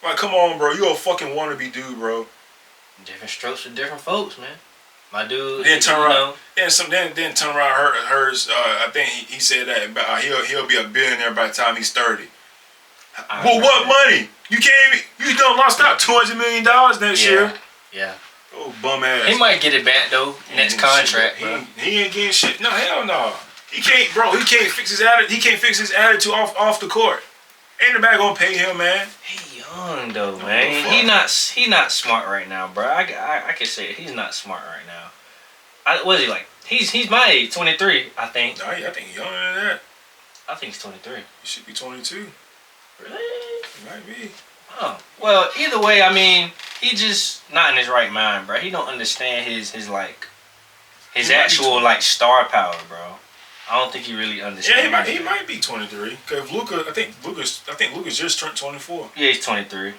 Speaker 1: like, come on, bro. You a fucking wannabe dude, bro.
Speaker 2: Different strokes for different folks, man. My dude.
Speaker 1: Then turn around. Then turn around. Hers. I think he said that he'll be a billionaire by the time he's 30. Well, what money? You can't. You done lost out $200 million next year.
Speaker 2: Yeah.
Speaker 1: Oh, bum ass.
Speaker 2: He might get it back though. Next contract, bro.
Speaker 1: He ain't getting shit. No, hell no. He can't, bro. He can't fix his attitude. He can't fix his attitude off the court. Ain't nobody gonna pay him, man.
Speaker 2: He young though, man. He not smart right now, bro. I can say it. He's not smart right now. What is he like? He's my age, 23, I think.
Speaker 1: No, I think he's younger than that.
Speaker 2: I think he's 23.
Speaker 1: He should be 22.
Speaker 2: Really?
Speaker 1: He might be.
Speaker 2: Oh. Well, either way, I mean, he just not in his right mind, bro. He don't understand his actual like star power, bro. I don't think he really understands.
Speaker 1: Yeah, he might be 23. Cause Luka, I think Luka's just turned 24.
Speaker 2: Yeah, he's 23.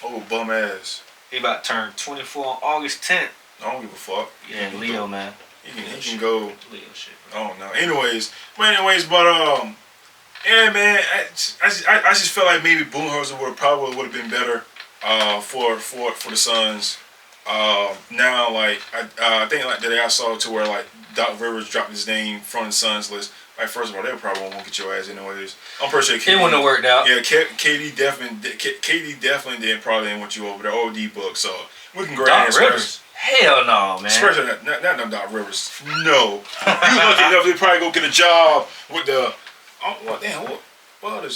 Speaker 1: Oh, bum ass.
Speaker 2: He about to turn 24 on August 10th.
Speaker 1: I don't give a fuck.
Speaker 2: Yeah, Leo, man.
Speaker 1: He can go.
Speaker 2: Leo shit,
Speaker 1: bro. I don't know. Anyways, yeah, man. I just felt like maybe Budenholzer would have been better for the Suns. Now, like I think like today I saw to where like Doc Rivers dropped his name from the Suns list. Like, first of all, they probably won't get your ass anyways. I'm pretty sure
Speaker 2: KD, it wouldn't have worked out.
Speaker 1: Yeah, KD definitely didn't want you over there. OD book, so we can go ahead and
Speaker 2: Rivers. Hell no, man.
Speaker 1: Especially not Doc Rivers. No, you lucky enough to probably go get a job with the. What are the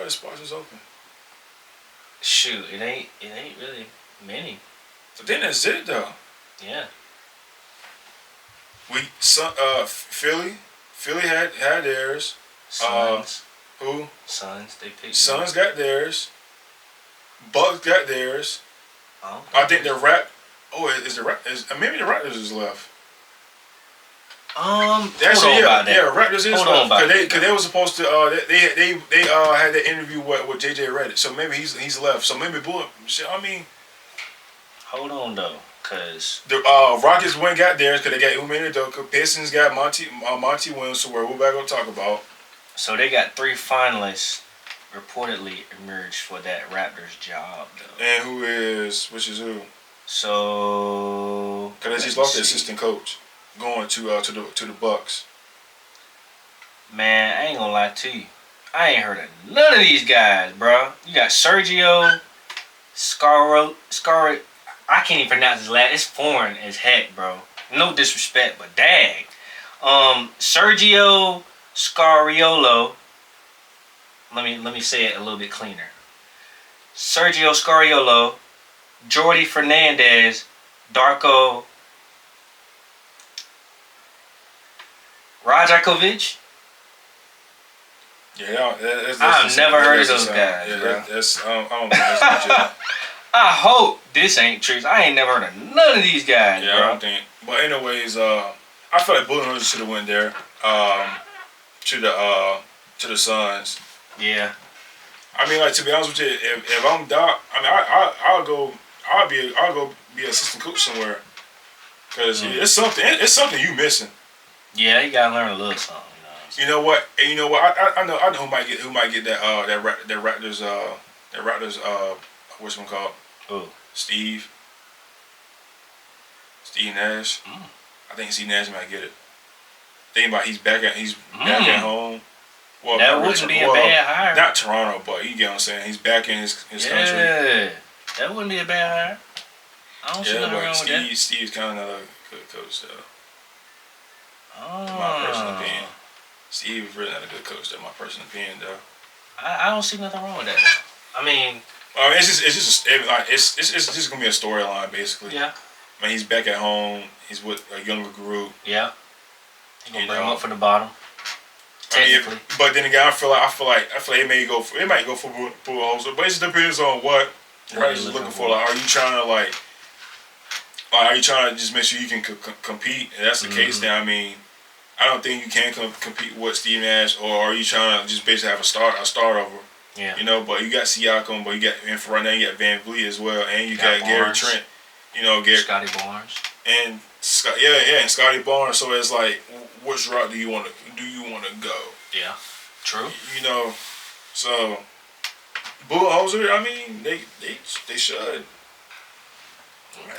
Speaker 1: sponsors open?
Speaker 2: Shoot, it ain't really many.
Speaker 1: But then that's it though.
Speaker 2: Yeah.
Speaker 1: Philly had theirs.
Speaker 2: Suns.
Speaker 1: Who?
Speaker 2: Suns. They picked.
Speaker 1: Suns got theirs. Bucks got theirs. I think the maybe the Raptors is left.
Speaker 2: Actually,
Speaker 1: Raptors is
Speaker 2: hold
Speaker 1: left
Speaker 2: on about
Speaker 1: because they were supposed to. They had that interview with JJ Redick, so maybe he's left. So maybe I mean.
Speaker 2: Hold on though, cause
Speaker 1: the Rockets went got theirs because they got Ime Udoka. Pistons got Monty Williams, so we're back gonna talk about.
Speaker 2: So they got 3 finalists reportedly emerged for that Raptors job though.
Speaker 1: And which is who?
Speaker 2: So
Speaker 1: because they just lost their assistant coach going to the Bucks.
Speaker 2: Man, I ain't gonna lie to you. I ain't heard of none of these guys, bro. You got Sergio Scaro. I can't even pronounce his last. It's foreign as heck, bro. No disrespect, but dang. Sergio Scariolo. Let me say it a little bit cleaner. Sergio Scariolo, Jordi Fernandez, Darko Rajakovic.
Speaker 1: Yeah,
Speaker 2: I've never heard of those guys.
Speaker 1: Yeah,
Speaker 2: bro.
Speaker 1: I don't know. That's legit.
Speaker 2: I hope this ain't true. I ain't never heard of none of these guys,
Speaker 1: yeah,
Speaker 2: bro.
Speaker 1: I don't think. But anyways, I feel like Budenholzer should have went there. To the Suns.
Speaker 2: Yeah.
Speaker 1: I mean, like, to be honest with you, if I'm Doc, I mean, I'll go be assistant coach somewhere. Cause it's something you missing.
Speaker 2: Yeah, you gotta learn a little something.
Speaker 1: You know what? I know who might get that Raptors what's one called?
Speaker 2: Who?
Speaker 1: Steve Nash. I think Steve Nash might get it. Thinking about he's back at home. Well,
Speaker 2: that wouldn't be a bad hire.
Speaker 1: Not Toronto, but you get what I'm saying. He's back in his country.
Speaker 2: Yeah, that wouldn't be a bad hire. I don't see nothing wrong with that.
Speaker 1: Steve's kind of not a good coach, though.
Speaker 2: Oh.
Speaker 1: My personal opinion. Steve is really not a good coach, though. My personal opinion, though.
Speaker 2: I don't see nothing wrong with that. I mean,
Speaker 1: it's just gonna be a storyline, basically.
Speaker 2: Yeah.
Speaker 1: I mean, he's back at home. He's with a younger group.
Speaker 2: Yeah. He's gonna bring him up from the bottom.
Speaker 1: Technically. But then again, I feel like it might go for Budenholzer, but it just depends on what Raptors looking for. Like, are you trying to just make sure you can compete? And that's the case. Then I mean, I don't think you can compete with Steve Nash, or are you trying to just basically have a start over?
Speaker 2: Yeah.
Speaker 1: You know, but you got Siakam, but and for right now you got Van Vliet as well, and you got Gary Trent. get
Speaker 2: Scotty Barnes
Speaker 1: and and Scotty Barnes. So it's like, which route do you want to go?
Speaker 2: Yeah, true.
Speaker 1: So Bulldozer. I mean, they should.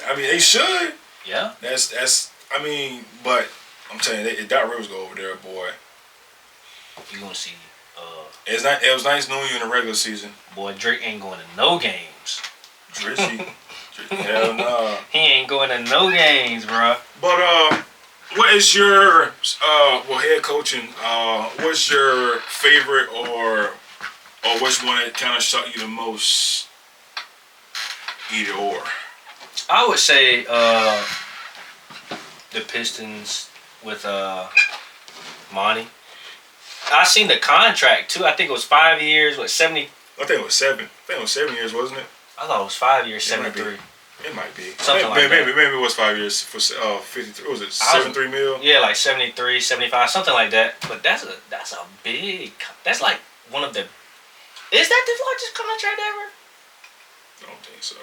Speaker 1: I mean, they should.
Speaker 2: Yeah.
Speaker 1: That's. I mean, but I'm telling you, if Doc Rivers go over there, boy,
Speaker 2: you gonna see.
Speaker 1: It was nice knowing you in the regular season.
Speaker 2: Boy, Drake ain't going to no games.
Speaker 1: Drizzy. Hell no.
Speaker 2: He ain't going to no games, bro.
Speaker 1: But what is your head coaching? What's your favorite or which one that kind of shocked you the most? Either or.
Speaker 2: I would say the Pistons with Monty. I seen the contract too. I think it was 5 years. What 70?
Speaker 1: I think it was 7. I think it was 7 years, wasn't it?
Speaker 2: I thought it was 5 years. 73.
Speaker 1: It might be.
Speaker 2: Something like that.
Speaker 1: Maybe it was 5 years for 53. Was it 73 mil?
Speaker 2: Yeah, like 73, 75, something like that. But that's a big. That's like one of the. Is that the largest contract ever?
Speaker 1: I don't think so.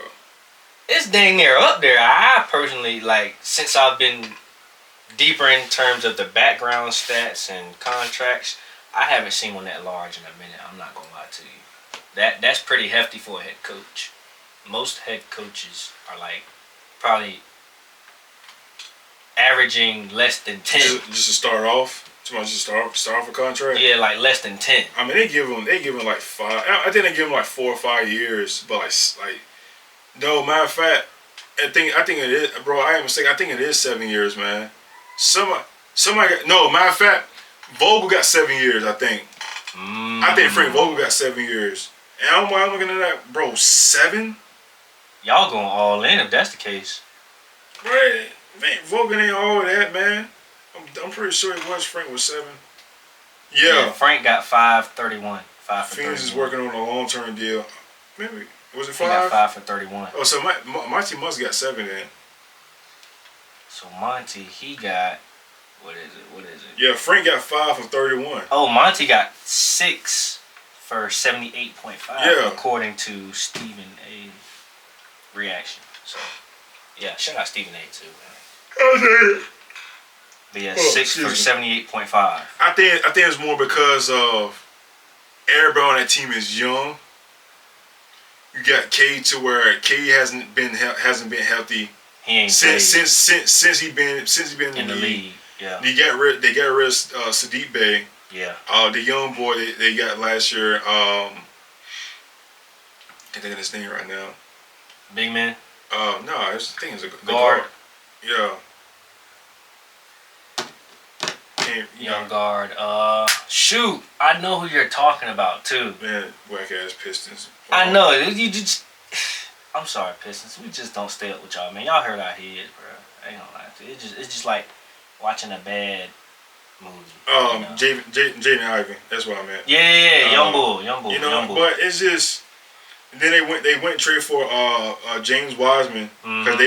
Speaker 2: It's dang near up there. I personally since I've been deeper in terms of the background stats and contracts. I haven't seen one that large in a minute. I'm not gonna lie to you. That's pretty hefty for a head coach. Most head coaches are probably averaging less than 10.
Speaker 1: Just to start off. Just start off a contract.
Speaker 2: Yeah, like less than 10.
Speaker 1: I mean, they give him like 5. I think they give him like 4 or 5 years. But no, matter of fact, I think it is, bro. I ain't mistaken. I think it is 7 years, man. Somebody got, no. Matter of fact, Vogel got 7 years. I think. I think Frank Vogel got 7 years. And I'm looking at that, bro. 7.
Speaker 2: Y'all going all in if that's the case.
Speaker 1: Right, man. Vogel ain't all of that, man. I'm pretty sure it was Frank was 7. Yeah.
Speaker 2: Frank got 5.31. 5 for
Speaker 1: Phoenix
Speaker 2: 31.
Speaker 1: is working on a long-term deal. Maybe was it 5?
Speaker 2: He got 5 for 31.
Speaker 1: Oh, so Monty must got 7 then.
Speaker 2: So Monty, he got what is it?
Speaker 1: Yeah, Frank got 5 for 31.
Speaker 2: Oh, Monty got 6 for 78.5.
Speaker 1: Yeah.
Speaker 2: According to Stephen A. reaction. So yeah, shout out Stephen A. too, man. But yeah, 6 for 78.5.
Speaker 1: I think it's more because of everybody on that team is young. You got K to where K hasn't been healthy.
Speaker 2: He ain't
Speaker 1: since he been in the league.
Speaker 2: Yeah.
Speaker 1: They got rid of Sadiq Bey.
Speaker 2: Yeah.
Speaker 1: The young boy they got last year. I can't think of his name right now.
Speaker 2: Big man.
Speaker 1: No, I think it's a
Speaker 2: guard.
Speaker 1: Yeah.
Speaker 2: Young guard. Shoot, I know who you're talking about too.
Speaker 1: Man, whack ass Pistons.
Speaker 2: I know you just. I'm sorry, Pistons. We just don't stay up with y'all, man. Y'all heard our heads, bro. I ain't gonna lie to you. It's just like watching a bad movie.
Speaker 1: Jaden Ivey. That's what I meant.
Speaker 2: Yeah, young bull.
Speaker 1: Young bull. But it's just. Then they went and traded for James Wiseman because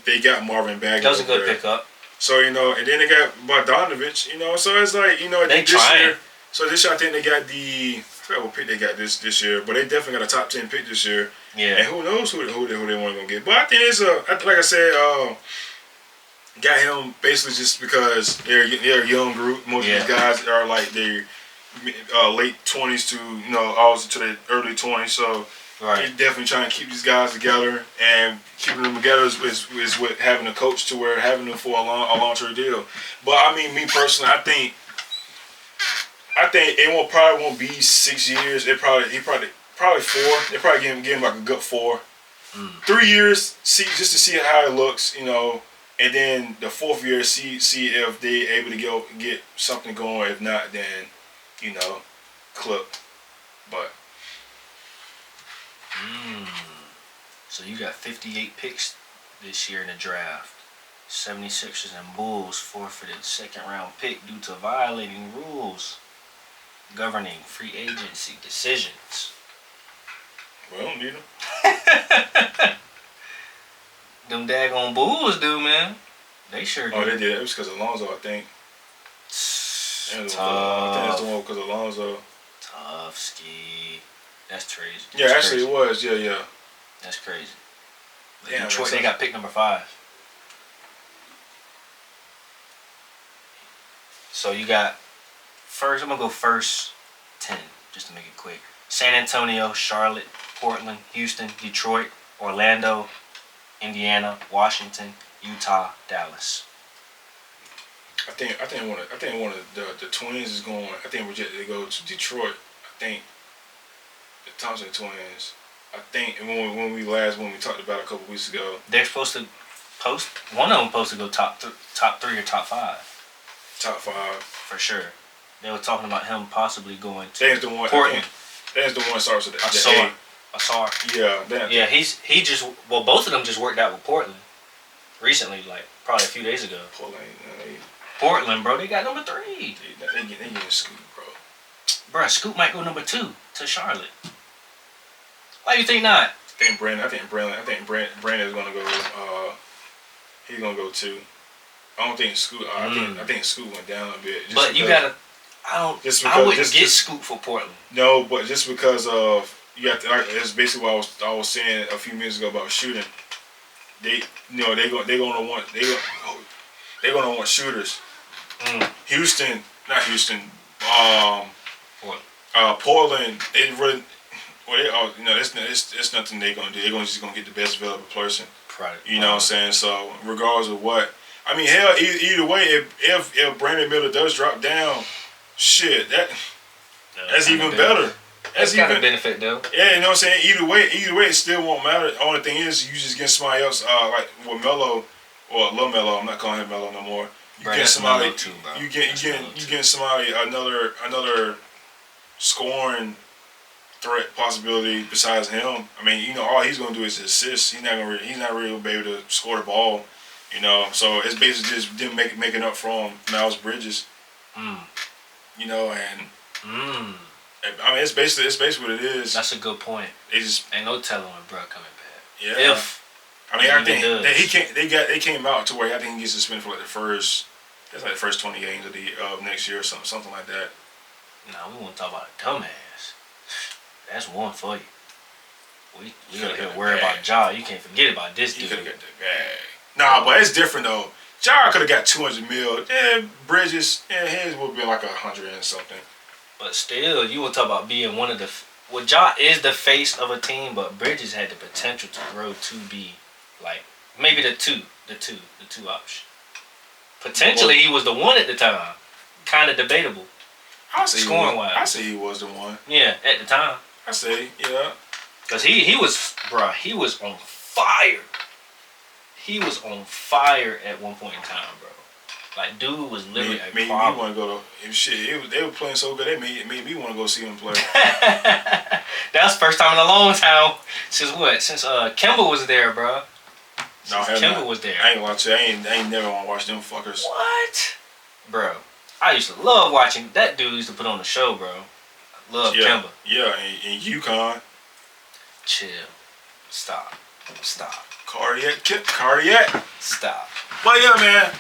Speaker 1: they got Marvin Bagley.
Speaker 2: That was a good pickup.
Speaker 1: So and then they got Bogdanovich. So it's like
Speaker 2: they trying.
Speaker 1: Year. So this year I think they got I forgot what pick they got this year, but they definitely got a top 10 pick this year.
Speaker 2: Yeah.
Speaker 1: And who knows who they want to go get? But I think it's like I said, got him basically just because they're a young group. Most of these guys are like their late 20s to always to their early 20s. So.
Speaker 2: Right.
Speaker 1: He's definitely trying to keep these guys together, and keeping them together is with having a coach to where having them for a long-term deal. But I mean, me personally, I think it probably won't be 6 years. Probably 4. They probably give him like a good 4, 3 years, just to see how it looks, and then the 4th year see if they able to get something going. If not, then clip. But.
Speaker 2: So you got 58 picks this year in the draft. 76ers and Bulls forfeited second round pick due to violating rules governing free agency decisions.
Speaker 1: We don't need them.
Speaker 2: Them daggone Bulls do, man. They sure do.
Speaker 1: Oh, they did. It was because of Alonzo, I think.
Speaker 2: Tough.
Speaker 1: I think it's the one because of Alonzo.
Speaker 2: Tough ski. That's crazy.
Speaker 1: Yeah, actually it was. Yeah.
Speaker 2: That's crazy.
Speaker 1: Damn,
Speaker 2: Detroit, they got pick number 5. So you got first. I'm gonna go first 10 just to make it quick. San Antonio, Charlotte, Portland, Houston, Detroit, Orlando, Indiana, Washington, Utah, Dallas.
Speaker 1: I think one of the Twins is going. I think they go to Detroit. I think the Thompson Twins. I think when we talked about it a couple weeks ago,
Speaker 2: they're supposed to post. One of them supposed to go top 3 or top 5.
Speaker 1: Top 5
Speaker 2: for sure. They were talking about him possibly going to
Speaker 1: That's the one.
Speaker 2: Portland.
Speaker 1: That's the one starts with
Speaker 2: Asar.
Speaker 1: Yeah.
Speaker 2: Yeah, he just both of them just worked out with Portland recently, like probably a few days ago. Portland, bro, they got number 3.
Speaker 1: They getting Scoot, bro.
Speaker 2: Bro, Scoot might go number 2 to Charlotte. Why you think not?
Speaker 1: I think Brandon is gonna go. He's gonna go 2. I don't think Scoot. I think Scoot went down a bit.
Speaker 2: But you gotta. I wouldn't get Scoot for Portland.
Speaker 1: No, but just because of you got. That's basically what I was saying a few minutes ago about shooting. They're gonna want shooters. Not Houston. Portland. They really. Well, it's nothing they're gonna do. They're just gonna get the best available person. You know what I'm saying? So regardless of what, I mean, hell, either way, if Brandon Miller does drop down, shit, that's even better.
Speaker 2: That's got a benefit though.
Speaker 1: Yeah, you know what I'm saying? Either way, it still won't matter. The only thing is, you just get somebody else, like with Melo, or Lil Melo. I'm not calling him Melo no more. You get somebody. Too, you get somebody another scoring threat possibility besides him. I mean, all he's gonna do is assist. He's not really gonna be able to score the ball. So it's basically just them making up from Miles Bridges. And I mean, it's basically what it is.
Speaker 2: That's a good point.
Speaker 1: They just
Speaker 2: ain't no telling when bro coming back.
Speaker 1: Yeah. I think they came out to where I think he gets suspended for like the first 20 games of next year or something like that.
Speaker 2: Nah, we want to talk about a dumbass. That's one for you. We gotta worry about Ja. You can't forget about this dude.
Speaker 1: He could have got the bag. Nah, but it's different though. Ja could have got $200 million. Yeah, Bridges. Yeah, his would have been like 100 and something.
Speaker 2: But still, you will talk about being one of the. Well, Ja is the face of a team, but Bridges had the potential to grow to be like maybe the two option. Potentially, he was the one at the time. Kind of debatable. Scoring wise,
Speaker 1: I say he was the one.
Speaker 2: Yeah, at the time.
Speaker 1: I say, yeah.
Speaker 2: Cause he was on fire. He was on fire at one point in time, bro. Like, dude was literally a problem.
Speaker 1: Made me want to go to shit. They were playing so good. They made me want to go see them play.
Speaker 2: That was the first time in a long time since what? Since Kemba was there, bro. Kemba was there.
Speaker 1: I ain't gonna lie to you. I ain't never want to watch them fuckers.
Speaker 2: What, bro? I used to love watching that dude. Used to put on the show, bro. Love Kemba.
Speaker 1: Yeah, in UConn.
Speaker 2: Chill. Stop.
Speaker 1: Cardiac.
Speaker 2: Stop.
Speaker 1: But yeah, man.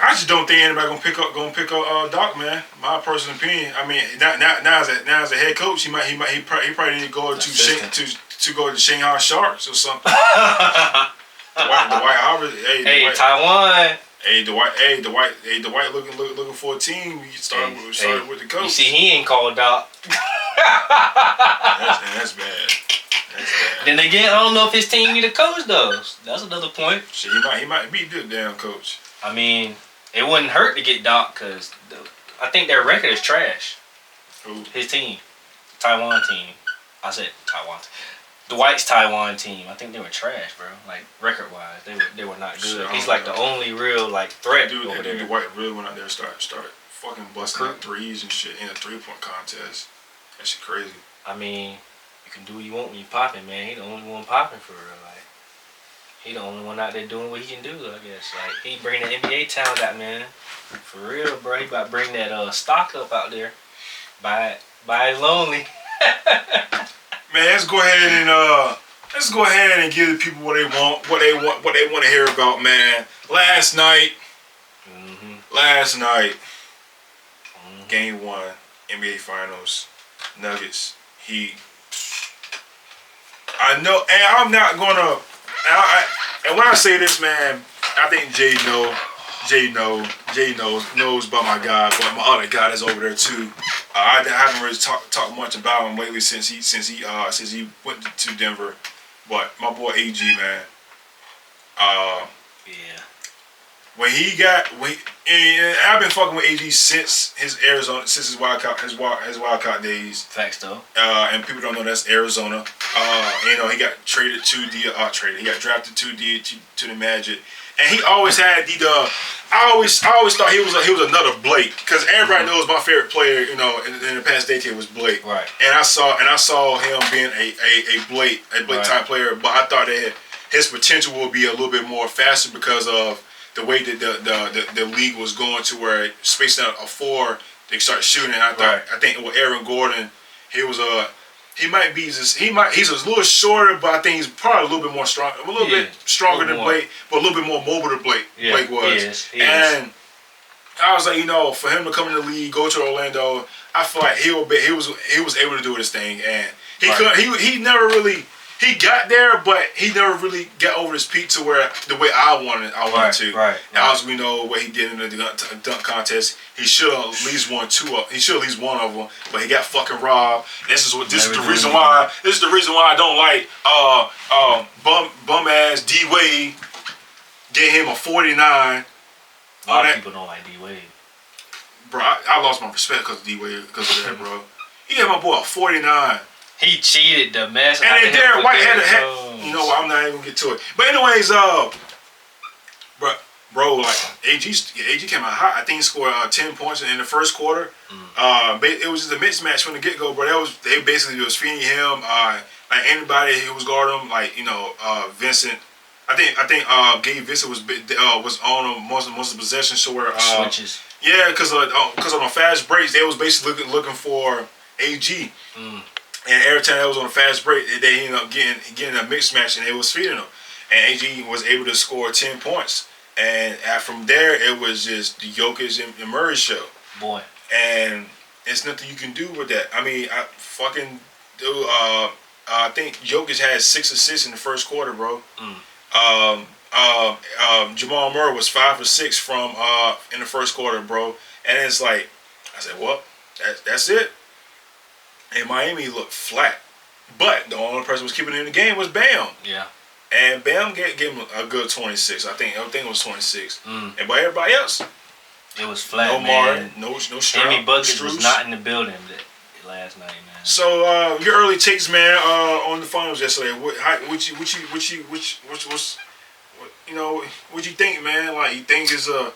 Speaker 1: I just don't think anybody gonna pick up Doc, man. My personal opinion. I mean, now as a head coach, he probably need to go to go to Shanghai Sharks or something. Dwight Howard.
Speaker 2: Hey, Taiwan.
Speaker 1: Hey, Dwight looking for a team. We started with the coach.
Speaker 2: You see, he ain't called Doc.
Speaker 1: That's bad.
Speaker 2: Then again, I don't know if his team need a coach though. That's another point.
Speaker 1: Shit, he might be a good damn coach.
Speaker 2: I mean, it wouldn't hurt to get Doc because I think their record is trash.
Speaker 1: Who?
Speaker 2: His team, Taiwan team. I said Taiwan. Dwight's Taiwan team. I think they were trash, bro. Like record wise, they were not good. He's like the only real like threat over there.
Speaker 1: Dwight really went out there and started fucking busting out threes and shit in a 3-point contest. That shit crazy.
Speaker 2: I mean, you can do what you want when you popping, man. He the only one popping for real. Like, he the only one out there doing what he can do, I guess. Like, he bring the NBA talent out, man. For real, bro. He about to bring that stock up out there. Buy it lonely.
Speaker 1: Man, let's go ahead and give the people what they want to hear about, man. Last night, Game 1, NBA Finals, Nuggets, Heat. I know, and I'm not gonna. And when I say this, man, I think Jay knows about my guy, but my other guy is over there too. I haven't really talked much about him lately since he went to Denver. But my boy AG, man.
Speaker 2: Yeah.
Speaker 1: And I've been fucking with AG since his Wildcat days.
Speaker 2: Facts though.
Speaker 1: And people don't know that's Arizona. He got traded to the He got drafted to the Magic, and he always had I always thought he was another Blake, because everybody knows my favorite player, in the past decade was Blake.
Speaker 2: Right.
Speaker 1: And I saw him being a Blake
Speaker 2: Right.
Speaker 1: type player, but I thought that his potential will be a little bit more faster because of the way that the league was going, to where spacing out a four, they start shooting. And I think with Aaron Gordon, he's a little shorter, but I think he's probably a little bit more strong, a little bit stronger than Blake, but a little bit more mobile than Blake.
Speaker 2: Yeah,
Speaker 1: Blake was.
Speaker 2: he is.
Speaker 1: I was like, for him to come in the league, go to Orlando, I feel like he was able to do his thing, and he never really. He got there, but he never really got over his peak to where the way I wanted to.
Speaker 2: Right.
Speaker 1: As we know what he did in the dunk contest, he should have at least won one of them, but he got fucking robbed. This is the reason why I don't like bum ass D Wade. Get him a 49.
Speaker 2: A lot of people don't like D Wade.
Speaker 1: Bro, I lost my respect because of D Wade because of that, bro. He gave my boy a 49.
Speaker 2: He cheated the mess.
Speaker 1: And then Derek White had you know what? I'm not even gonna get to it. But anyways, bro, like AG came out hot. I think he scored 10 points in the first quarter. It was just a mismatch from the get go, bro. They basically was feeding him. Like anybody who was guarding him, like Vincent. I think Gabe Vincent was on him most of the possession. So where
Speaker 2: switches.
Speaker 1: Yeah, because on the fast breaks, they was basically looking for AG. And every time that was on a fast break, they ended up getting a mix match, and it was feeding them. And AG was able to score 10 points. And from there, it was just the Jokic and Murray show.
Speaker 2: Boy.
Speaker 1: And it's nothing you can do with that. I mean, I think Jokic had 6 assists in the first quarter, bro. Jamal Murray was 5 for 6 from in the first quarter, bro. And it's like, I said, well, that's it. And Miami looked flat. But the only person who was keeping it in the game was Bam.
Speaker 2: Yeah.
Speaker 1: And Bam gave him a good 26. I think it was 26. And by everybody else,
Speaker 2: it was flat,
Speaker 1: no
Speaker 2: man.
Speaker 1: No
Speaker 2: Jimmy Buckets was not in the building last night, man.
Speaker 1: So your early takes, man, on the finals yesterday. What you think, man? Like, you think it's
Speaker 2: I'm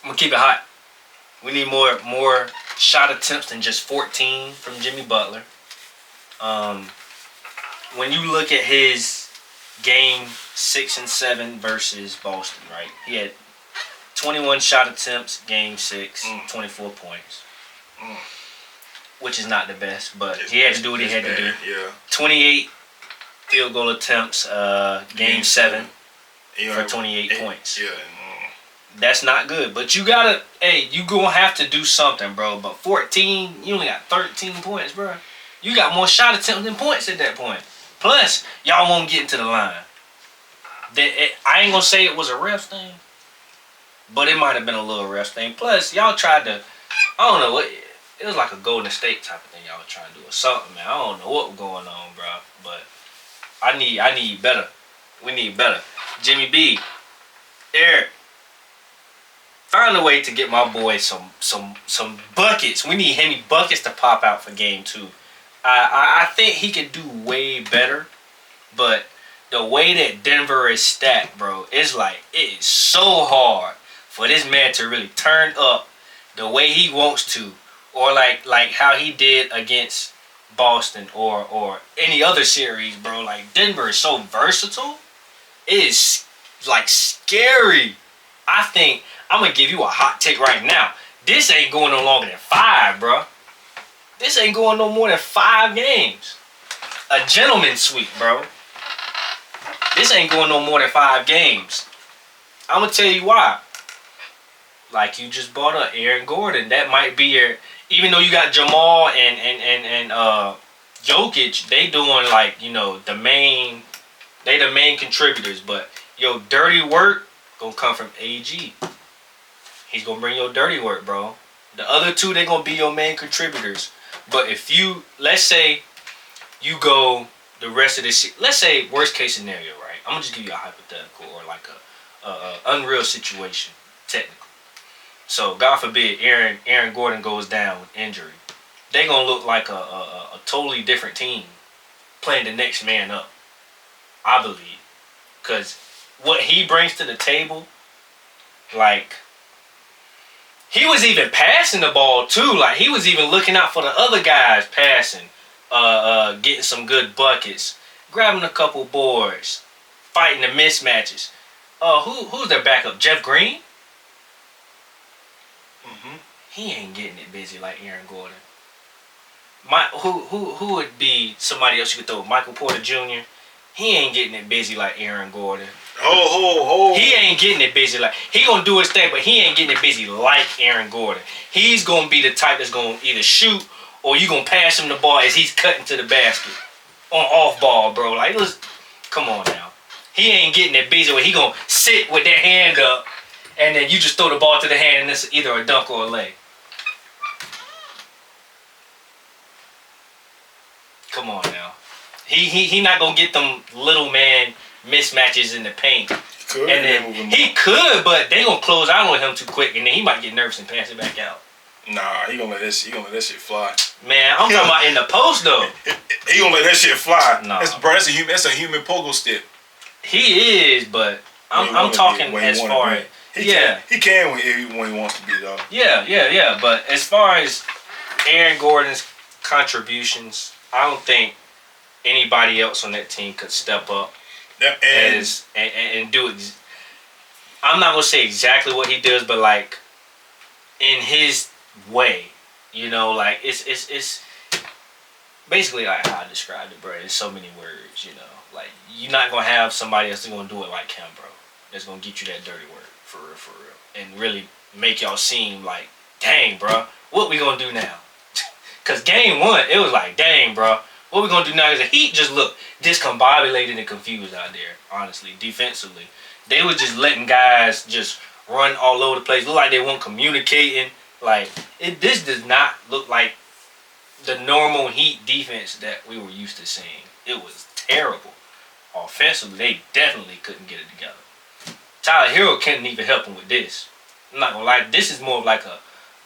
Speaker 2: gonna keep it hot. We need more shot attempts than just 14 from Jimmy Butler. When you look at his game 6 and 7 versus Boston, right? He had 21 shot attempts, game 6, 24 points. Which is not the best, but he had to do what he had to do.
Speaker 1: Yeah.
Speaker 2: 28 field goal attempts, game 7 for 28 points.
Speaker 1: Yeah.
Speaker 2: That's not good, but you gonna have to do something, bro. But 14, you only got 13 points, bro. You got more shot attempts than points at that point. Plus, y'all won't get into the line. I ain't gonna say it was a ref thing, but it might have been a little ref thing. Plus, y'all tried to, I don't know, it was like a Golden State type of thing y'all were trying to do or something, man. I don't know what was going on, bro. But I need better. We need better. Jimmy B, Eric, find a way to get my boy some buckets. We need Hemi buckets to pop out for game 2. I think he could do way better, but the way that Denver is stacked, bro, it's like it is so hard for this man to really turn up the way he wants to, or like how he did against Boston or any other series, bro. Like, Denver is so versatile. It is like scary. I think I'm gonna give you a hot take right now. This ain't going no longer than 5, bro. This ain't going no more than 5 games. A gentleman's sweep, bro. This ain't going no more than 5 games. I'm gonna tell you why. Like you just brought up Aaron Gordon. That might be your, even though you got Jamal and Jokic, they doing like, the main contributors, but your dirty work gonna come from AG. He's gonna bring your dirty work, bro. The other two, they gonna be your main contributors. But if you, let's say, you go the rest of this, let's say worst case scenario, right? I'm gonna just give you a hypothetical or like a unreal situation, technically. So God forbid Aaron Gordon goes down with injury. They gonna look like a totally different team playing the next man up, I believe. Because what he brings to the table, like, he was even passing the ball too. Like, he was even looking out for the other guys passing, getting some good buckets, grabbing a couple boards, fighting the mismatches. Who's their backup? Jeff Green?
Speaker 1: Mm-hmm.
Speaker 2: He ain't getting it busy like Aaron Gordon. Who would be somebody else you could throw? Michael Porter Jr. He ain't getting it busy like Aaron Gordon. He ain't getting it busy like, he gonna do his thing, but he ain't getting it busy like Aaron Gordon. He's gonna be the type that's gonna either shoot or you gonna pass him the ball as he's cutting to the basket on off ball, bro. Like, come on now. He ain't getting it busy where he gonna sit with that hand up and then you just throw the ball to the hand and it's either a dunk or a leg. Come on now. He not gonna get them little man mismatches in the paint. He could, but they gonna close out on him too quick, and then he might get nervous and pass it back out.
Speaker 1: Nah, he gonna let that shit fly.
Speaker 2: Man, I'm talking about in the post though.
Speaker 1: He gonna let that shit fly.
Speaker 2: Nah.
Speaker 1: That's a human pogo stick.
Speaker 2: He is, but I'm talking as far as
Speaker 1: he can when he wants to be though.
Speaker 2: Yeah. But as far as Aaron Gordon's contributions, I don't think anybody else on that team could step up and do it. I'm not gonna say exactly what he does, but like in his way, like it's basically like how I described it, bro. It's so many words, like you're not gonna have somebody else that's gonna do it like him, bro. That's gonna get you that dirty work for real, and really make y'all seem like, dang, bro, what we gonna do now? Cause game one, it was like, dang, bro, what we gonna do now? Is the Heat just look discombobulated and confused out there. Honestly, defensively, they was just letting guys just run all over the place. Look like they weren't communicating. Like this does not look like the normal Heat defense that we were used to seeing. It was terrible. Offensively, they definitely couldn't get it together. Tyler Hero couldn't even help them with this. I'm not gonna lie, this is more of like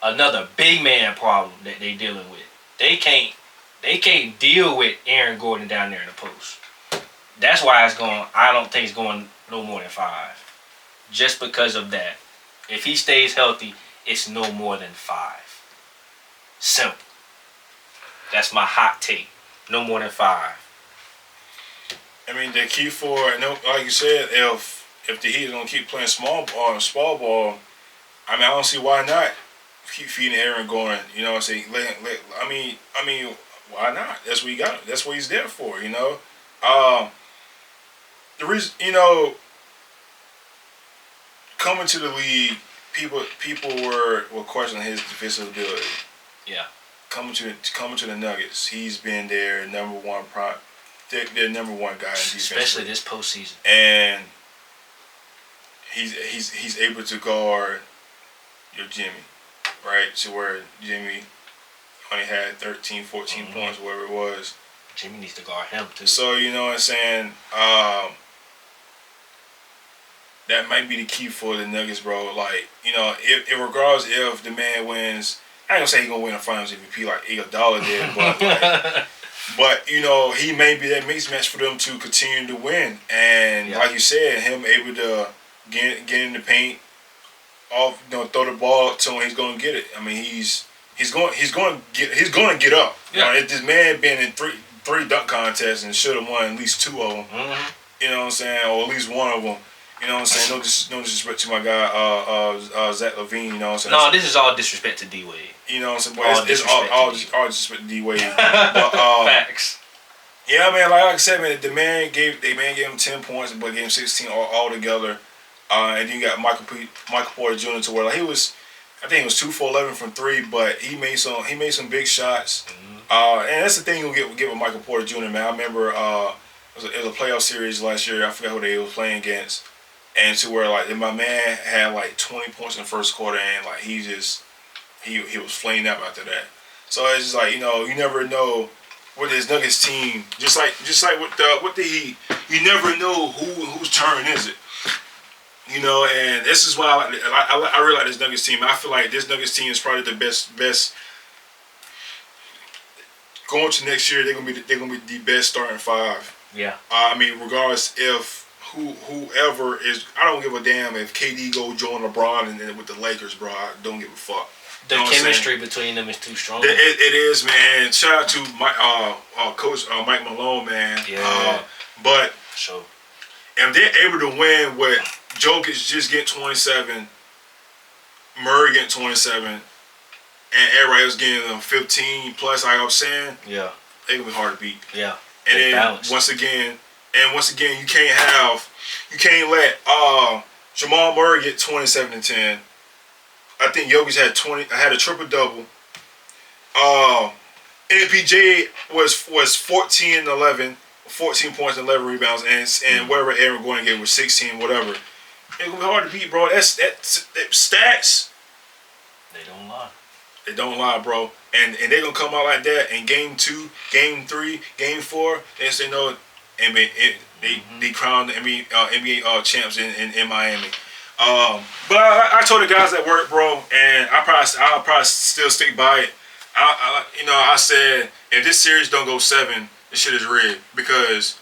Speaker 2: another big man problem that they dealing with. They can't deal with Aaron Gordon down there in the post. That's why I don't think it's going no more than 5. Just because of that. If he stays healthy, it's no more than 5. Simple. That's my hot take. No more than 5.
Speaker 1: I mean, the key for, like you said, if the Heat is gonna keep playing small ball, I mean, I don't see why not keep feeding Aaron Gordon. You know what I'm saying? I mean, why not? That's what he got. That's what he's there for. The reason, coming to the league, people were questioning his defensive ability.
Speaker 2: Yeah.
Speaker 1: Coming to the Nuggets, he's been their number one their number one guy in defense,
Speaker 2: especially this postseason.
Speaker 1: And he's able to guard your Jimmy, right? To where Jimmy only had 13, 14 points, whatever it was.
Speaker 2: Jimmy needs to guard him too.
Speaker 1: So you know what I'm saying. That might be the key for the Nuggets, bro. Like, if regardless if the man wins, I ain't gonna say he's gonna win a Finals MVP like Iguodala did, but he may be that mismatch for them to continue to win. And like you said, him able to get in the paint, off, throw the ball to him, he's gonna get it. I mean, he's going to get up.
Speaker 2: Yeah.
Speaker 1: If this man been in three dunk contests and should have won at least 2 of them.
Speaker 2: Mm-hmm.
Speaker 1: You know what I'm saying, or at least 1 of them. You know what I'm saying? No disrespect to my guy, Zach LaVine. You know what I'm saying?
Speaker 2: No, this is all disrespect to D Wade.
Speaker 1: You know what I'm saying? But it's all disrespect to D Wade. But,
Speaker 2: facts.
Speaker 1: Yeah, man. Like I said, man, the man gave him 10 points, but gave him 16 all together. And then you got Michael Porter Jr. to where like he was, I think it was 2 for 11 from 3, but he made some big shots.
Speaker 2: Mm-hmm.
Speaker 1: And that's the thing you'll get with Michael Porter Jr., man. I remember it was a playoff series last year. I forgot who they was playing against. And to where, like, my man had, like, 20 points in the first quarter, and, like, he was flamed up after that. So it's just like, you know, you never know with this Nuggets team, just like with the Heat, you never know whose turn is it. You know, and this is why I really like this Nuggets team. I feel like this Nuggets team is probably the best going to next year. They're gonna be the best starting five.
Speaker 2: Yeah.
Speaker 1: I mean, regardless if whoever is, I don't give a damn if KD go join LeBron and then with the Lakers, bro. I don't give a fuck.
Speaker 2: The chemistry between them is too strong.
Speaker 1: It is, man. Shout out to my coach Mike Malone, man.
Speaker 2: Yeah.
Speaker 1: But
Speaker 2: sure.
Speaker 1: If they're able to win with Jokic just get 27, Murray getting 27, and everybody else getting them 15 plus, like I was saying,
Speaker 2: yeah,
Speaker 1: they're gonna be hard to beat.
Speaker 2: Yeah.
Speaker 1: And then
Speaker 2: balanced.
Speaker 1: once again, you can't let Jamal Murray get 27 and 10. I think Jokic had a triple double. MPJ was 14 and 11, 14 points and 11 rebounds, and whatever Aaron Gordon gave was 16, whatever. It's gonna be hard to beat, bro. That's stats.
Speaker 2: They don't lie.
Speaker 1: They don't lie, bro. And they're gonna come out like that in game 2, game 3, game 4. They say no. They crowned the NBA champs in Miami. But I told the guys at work, bro, and I'll probably still stick by it. I said if this series don't go 7, this shit is rigged, because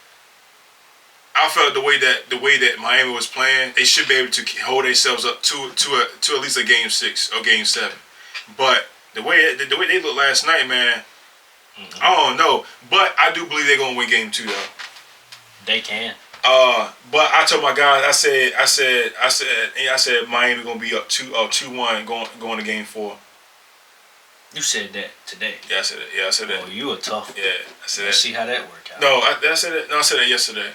Speaker 1: I felt the way that Miami was playing, they should be able to hold themselves up to at least a game 6 or game 7. But the way they looked last night, man, I don't know. But I do believe they're gonna win game 2 though.
Speaker 2: They can.
Speaker 1: But I told my guys, I said Miami gonna be up 2-1 going to game 4.
Speaker 2: You said that today.
Speaker 1: Yeah, I said it. Yeah, I said that.
Speaker 2: Oh, you a tough.
Speaker 1: Yeah, I said
Speaker 2: Let's
Speaker 1: that.
Speaker 2: see how that worked out.
Speaker 1: No, I said it. No, I said that yesterday.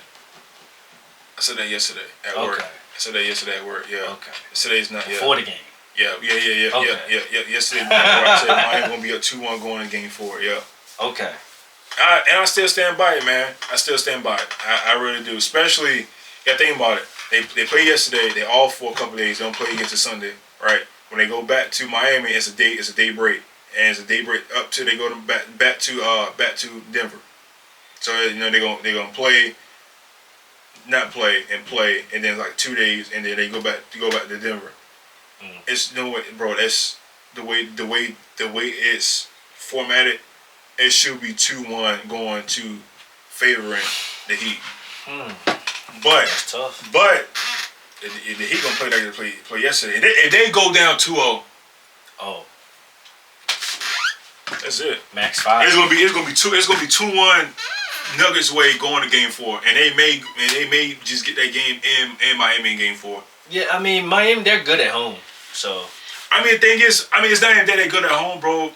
Speaker 1: I said that yesterday at work.
Speaker 2: Okay.
Speaker 1: I said that yesterday at work. Yeah.
Speaker 2: Okay.
Speaker 1: Today's not. Yeah.
Speaker 2: Before the game.
Speaker 1: Yeah.
Speaker 2: Okay.
Speaker 1: Yeah. Yesterday, I said Miami gonna be up 2-1 going to game 4. Yeah.
Speaker 2: Okay.
Speaker 1: I still stand by it, man. I still stand by it. I really do. Especially, you gotta think about it. They played yesterday. They all for a couple days. They don't play against the Sunday, right? When they go back to Miami, it's a day break, and it's a day break up till they go back to Denver. So they're gonna play, not play, and play, and then like 2 days, and then they go back to Denver. It's no way, bro. That's the way it's formatted. It should be 2-1 going to favoring the Heat. But
Speaker 2: that's tough.
Speaker 1: But the Heat gonna play like they play yesterday. If they go down 2-0,
Speaker 2: oh,
Speaker 1: that's it.
Speaker 2: Max 5.
Speaker 1: It's gonna be 2-1 Nuggets way going to game 4, and they may just get that game in Miami in game 4.
Speaker 2: Yeah, I mean Miami, they're good at home, so.
Speaker 1: I mean the thing is, it's not even that they're good at home, bro.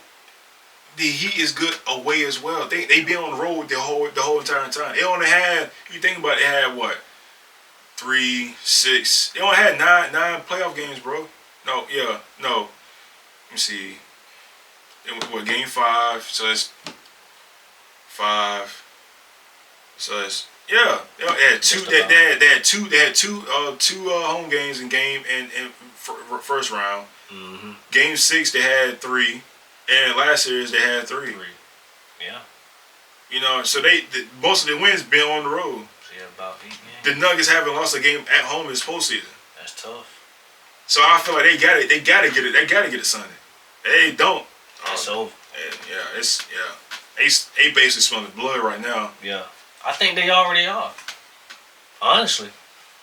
Speaker 1: The Heat is good away as well. They been on the road the whole entire time. They only had, you think about it, they had what, 3, 6. They only had nine playoff games, bro. No. Let me see. It was what, game 5, so it's 5. So it's They had two. They had two home games in first round.
Speaker 2: Mm-hmm.
Speaker 1: Game 6 they had 3. And last series they had 3.
Speaker 2: Yeah.
Speaker 1: So most of the wins been on the road.
Speaker 2: So yeah, about 8 games.
Speaker 1: The Nuggets haven't lost a game at home this postseason.
Speaker 2: That's tough.
Speaker 1: So I feel like they got it. They gotta get it. They gotta get it Sunday. They don't.
Speaker 2: It's over.
Speaker 1: They basically smelling blood right now.
Speaker 2: Yeah. I think they already are. Honestly.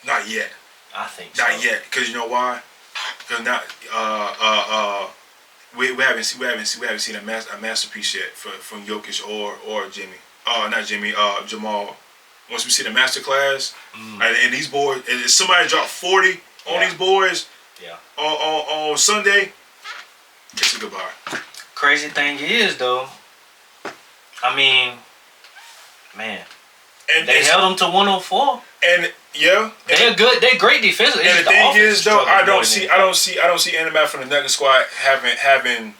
Speaker 1: Not yet.
Speaker 2: I think so.
Speaker 1: Not yet. Because you know why? Because not. We haven't seen a masterpiece yet from Jokic or Jimmy. Not Jimmy. Jamal. Once we see the masterclass, and these boys, and if somebody dropped 40 on these boys, on Sunday, kiss it goodbye.
Speaker 2: Crazy thing is though, I mean, man,
Speaker 1: and
Speaker 2: they held them to 104.
Speaker 1: And
Speaker 2: they're good. They're great defensively.
Speaker 1: And the thing is, though, I don't see any man from the Nugget squad having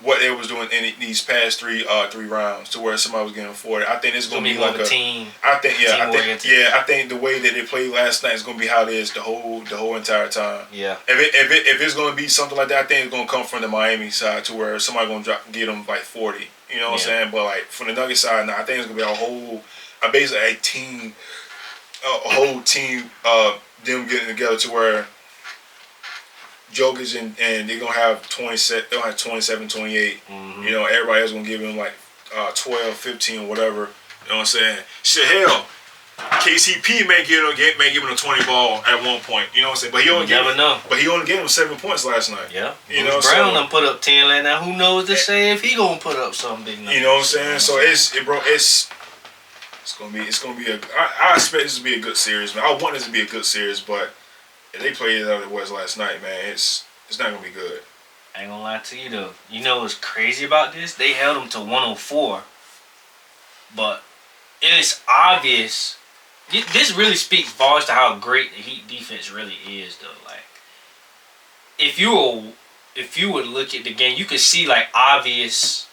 Speaker 1: what they was doing in these past three rounds to where somebody was getting 40. I think it's gonna be like
Speaker 2: a team.
Speaker 1: I think the way that they played last night is gonna be how it is the whole entire time.
Speaker 2: Yeah.
Speaker 1: If it's gonna be something like that, I think it's gonna come from the Miami side to where somebody gonna get them like 40. You know what I'm saying? But like from the Nuggets side, now I think it's gonna be basically a team, a whole team, them getting together to where Jokic and they're gonna have 27, 28.
Speaker 2: Mm-hmm.
Speaker 1: You know, everybody else gonna give him like 12, 15, whatever. You know what I'm saying? Shit, hell, KCP may give him a 20 ball at one point. You know what I'm saying? But he only gave him 7 points last night.
Speaker 2: Yeah.
Speaker 1: You know,
Speaker 2: Brown done put up 10 last night. Who knows to say if he gonna put up something big numbers.
Speaker 1: You know what I'm saying? So it's gonna be I expect this to be a good series, man. I want this to be a good series, but if they played it out it was last night, man, it's not gonna be good.
Speaker 2: I ain't gonna lie to you though. You know what's crazy about this? They held them to 104, but it's obvious. This really speaks volumes to how great the Heat defense really is, though. Like, if you would look at the game, you could see like obvious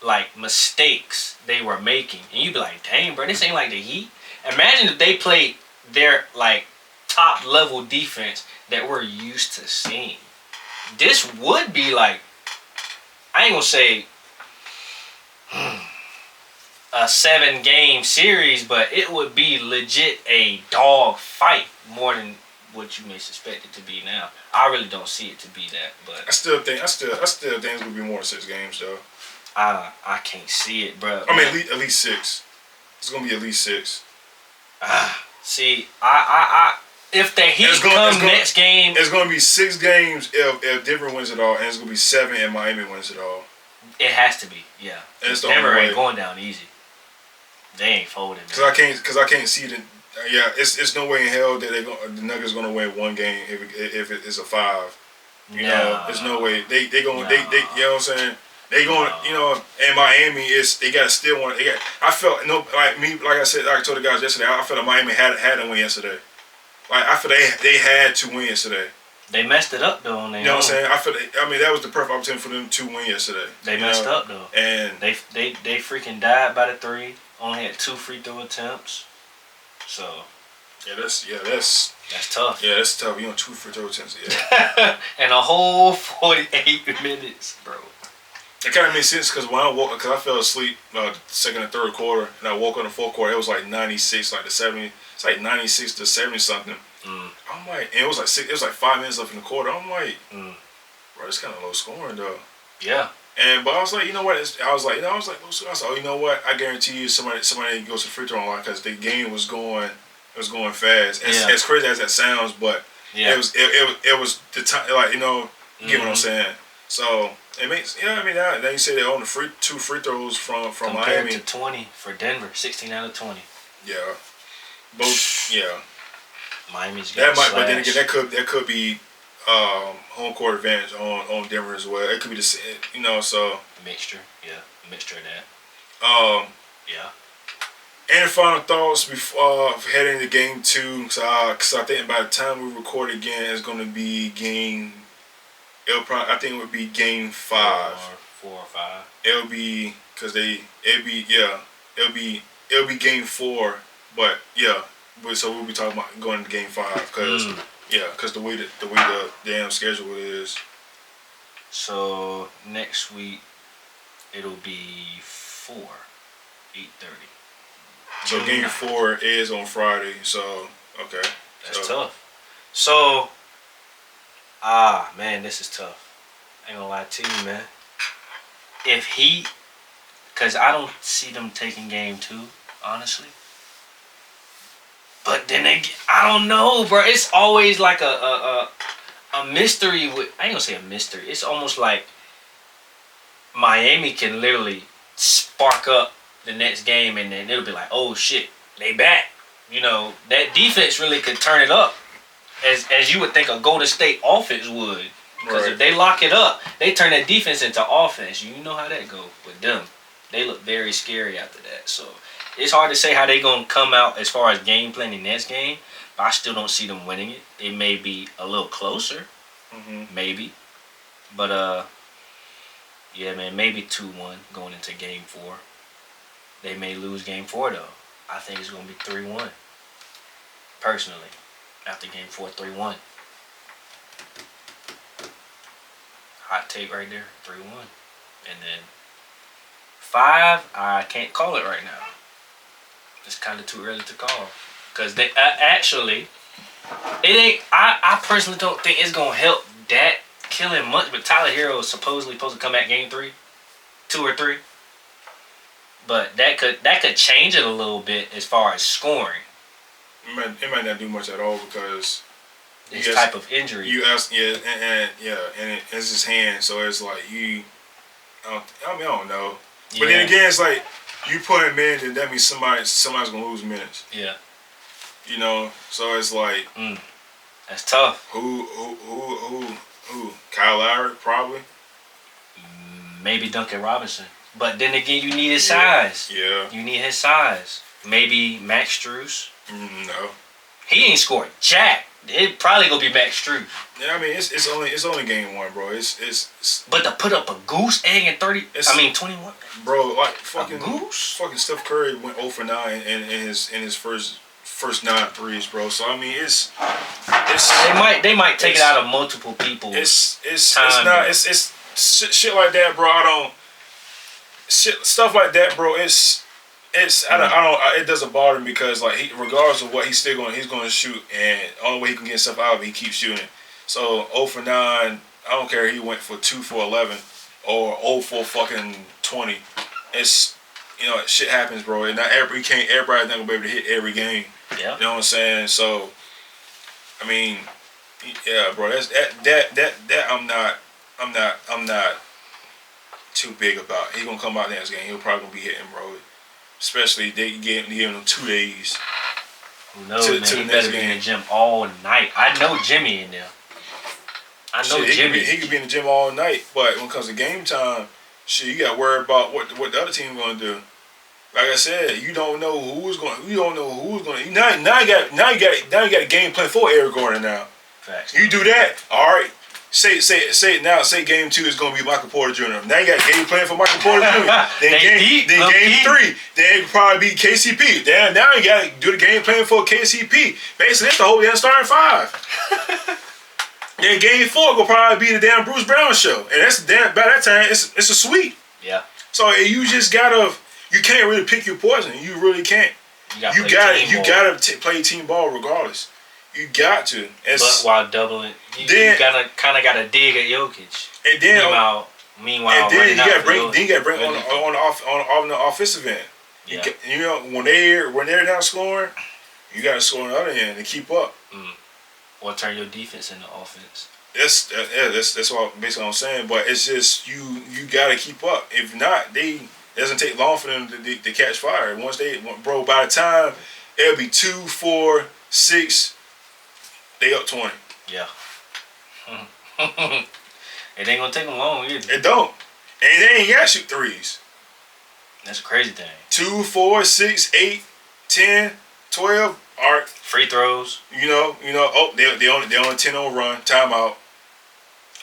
Speaker 2: like mistakes they were making, and you'd be like, "Dang, bro, this ain't like the Heat." Imagine if they played their like top level defense that we're used to seeing. This would be like, I ain't gonna say a 7-game series, but it would be legit a dog fight more than what you may suspect it to be now. I really don't see it to be that, but
Speaker 1: I still think it's gonna be more than 6 games though.
Speaker 2: I can't see it, bro.
Speaker 1: I mean, at least 6. It's gonna be at least 6.
Speaker 2: See, if the Heat next game,
Speaker 1: it's gonna be 6 games if Denver wins it all, and it's gonna be 7 if Miami wins it all.
Speaker 2: It has to be, yeah. Denver ain't going down easy. They ain't folding.
Speaker 1: Cause I can't see the. Yeah, it's no way in hell that the Nuggets gonna win 1 game if it's a 5. You know, there's no way they you know what I'm saying. They going, you know, in Miami they got to still want. I felt like I said, I told the guys yesterday. I felt like Miami had to win yesterday. Like I feel they had to win yesterday.
Speaker 2: They messed it up though.
Speaker 1: You know what I'm saying? I mean that was the perfect opportunity for them to win yesterday.
Speaker 2: They messed up though, and they freaking died by the 3. Only had 2 free throw attempts. So
Speaker 1: that's
Speaker 2: tough.
Speaker 1: Yeah, that's tough. You know, 2 free throw attempts. Yeah,
Speaker 2: and a whole 48 minutes, bro.
Speaker 1: It kind of made sense because when I fell asleep the second and third quarter, and I woke up in the fourth quarter, it was like 96, like the 70. It's like 96 to 70 something. I'm like, and it was like 5 minutes left in the quarter. I'm like, bro, it's kind of low scoring though.
Speaker 2: Yeah.
Speaker 1: But I was like, you know what? I was like, oh, you know what? I guarantee you, somebody goes to free throw line because the game was going fast. As crazy as that sounds, but it was the time, like, you know, you get what I'm saying. So it makes, I mean, now you say they own 2 free throws from
Speaker 2: compared
Speaker 1: Miami
Speaker 2: to 20 for Denver, 16 out of 20.
Speaker 1: Yeah, both. Yeah,
Speaker 2: Miami's got
Speaker 1: but then again, that could be home court advantage on Denver as well. It could be the same, you know. So
Speaker 2: mixture of that. Yeah.
Speaker 1: Any final thoughts before heading to game 2? Because I think by the time we record again, it's going to be game. I think it would be game 5.
Speaker 2: 4 or 5.
Speaker 1: It'll be game 4. But yeah, so we'll be talking about going to game 5 because the way the damn schedule is.
Speaker 2: So next week it'll be 4, 8:30.
Speaker 1: So game 4 is on Friday. So okay,
Speaker 2: that's tough. So man, this is tough. I ain't gonna lie to you, man. Because I don't see them taking game 2, honestly. But then again, I don't know, bro. It's always like a mystery. I ain't gonna say a mystery. It's almost like Miami can literally spark up the next game, and then it'll be like, oh shit, they back. You know, that defense really could turn it up, as you would think a Golden State offense would. Because if they lock it up, they turn that defense into offense. You know how that go with them. They look very scary after that. So it's hard to say how they gonna come out as far as game plan in next game. But I still don't see them winning it. It may be a little closer, maybe. But Yeah, man, maybe 2-1 going into Game 4. They may lose Game 4 though. I think it's gonna be 3-1. Personally, after Game 4, 3-1. Hot take right there, 3-1, and then 5. I can't call it right now. It's kind of too early to call because they actually it ain't. I personally don't think it's gonna help that killing much. But Tyler Hero is supposedly supposed to come back Game 3, 2 or 3. But that could change it a little bit as far as scoring.
Speaker 1: It might not do much at all because
Speaker 2: this type of injury.
Speaker 1: You ask, and it's his hand, so it's like you. I don't know. But then again, it's like you put him in, and that means somebody's gonna lose minutes.
Speaker 2: Yeah.
Speaker 1: You know, so it's like
Speaker 2: that's tough.
Speaker 1: Who? Kyle Lowry probably.
Speaker 2: Maybe Duncan Robinson, but then again, you need his size.
Speaker 1: Yeah.
Speaker 2: You need his size. Maybe Max Strus.
Speaker 1: No.
Speaker 2: He ain't scored jack. It probably gonna be Max Strus.
Speaker 1: Yeah, I mean it's only Game 1, bro. It's
Speaker 2: But to put up a goose egg in 21.
Speaker 1: Bro, like fucking
Speaker 2: a goose.
Speaker 1: Fucking Steph Curry went 0 for 9 in his first 9 threes, bro. So I mean it's
Speaker 2: they might take it out of multiple people.
Speaker 1: It's shit like that, bro. I don't stuff like that, bro. It doesn't bother me because like regardless of what he's going to shoot, and the only way he can get stuff out of it, he keeps shooting. So 0 for 9, I don't care if he went for 2 for 11 or 0 for fucking 20. It's shit happens, bro. And everybody's not gonna be able to hit every game.
Speaker 2: Yeah.
Speaker 1: You know what I'm saying? So I mean, yeah, bro. That I'm not too big about. He's gonna come out next game. He'll probably gonna be hitting, bro. Especially they giving him 2 days.
Speaker 2: Who knows, man? He better be in the gym all night. I know Jimmy in there. Jimmy.
Speaker 1: He could be in the gym all night, but when it comes to game time, shit, you got to worry about what the other team going to do. Like I said, you don't know who's going. You don't know who's going to. Now you got a game plan for Eric Gordon now.
Speaker 2: Facts.
Speaker 1: You do that, all right. Say now. Say game 2 is going to be Michael Porter Jr. Now you got a game plan for Michael Porter Jr. then game 3, then it could probably be KCP. Then now you got to do the game plan for KCP. Basically, that's the whole damn starting 5. Then game 4 will probably be the damn Bruce Brown show, and that's by that time it's a sweep.
Speaker 2: Yeah.
Speaker 1: So you just gotta. You can't really pick your poison. You really can't. You gotta play team ball regardless. You got to.
Speaker 2: But while doubling, you gotta dig at Jokic.
Speaker 1: And then
Speaker 2: meanwhile,
Speaker 1: you gotta bring on the offensive end.
Speaker 2: Yeah.
Speaker 1: When they're not scoring, you gotta score on the other end to keep up.
Speaker 2: Or turn your defense into offense.
Speaker 1: That's what basically I'm saying. But it's just you gotta keep up. If not, it doesn't take long for them to catch fire. By the time it'll be 2, 4, 6, they up 20.
Speaker 2: Yeah. It ain't gonna take them long either.
Speaker 1: It don't. And they ain't gotta shoot threes.
Speaker 2: That's a crazy thing.
Speaker 1: 2, 4, 6, 8, 10, 12. All right.
Speaker 2: Free throws.
Speaker 1: Oh, they on 10-0 run. Timeout.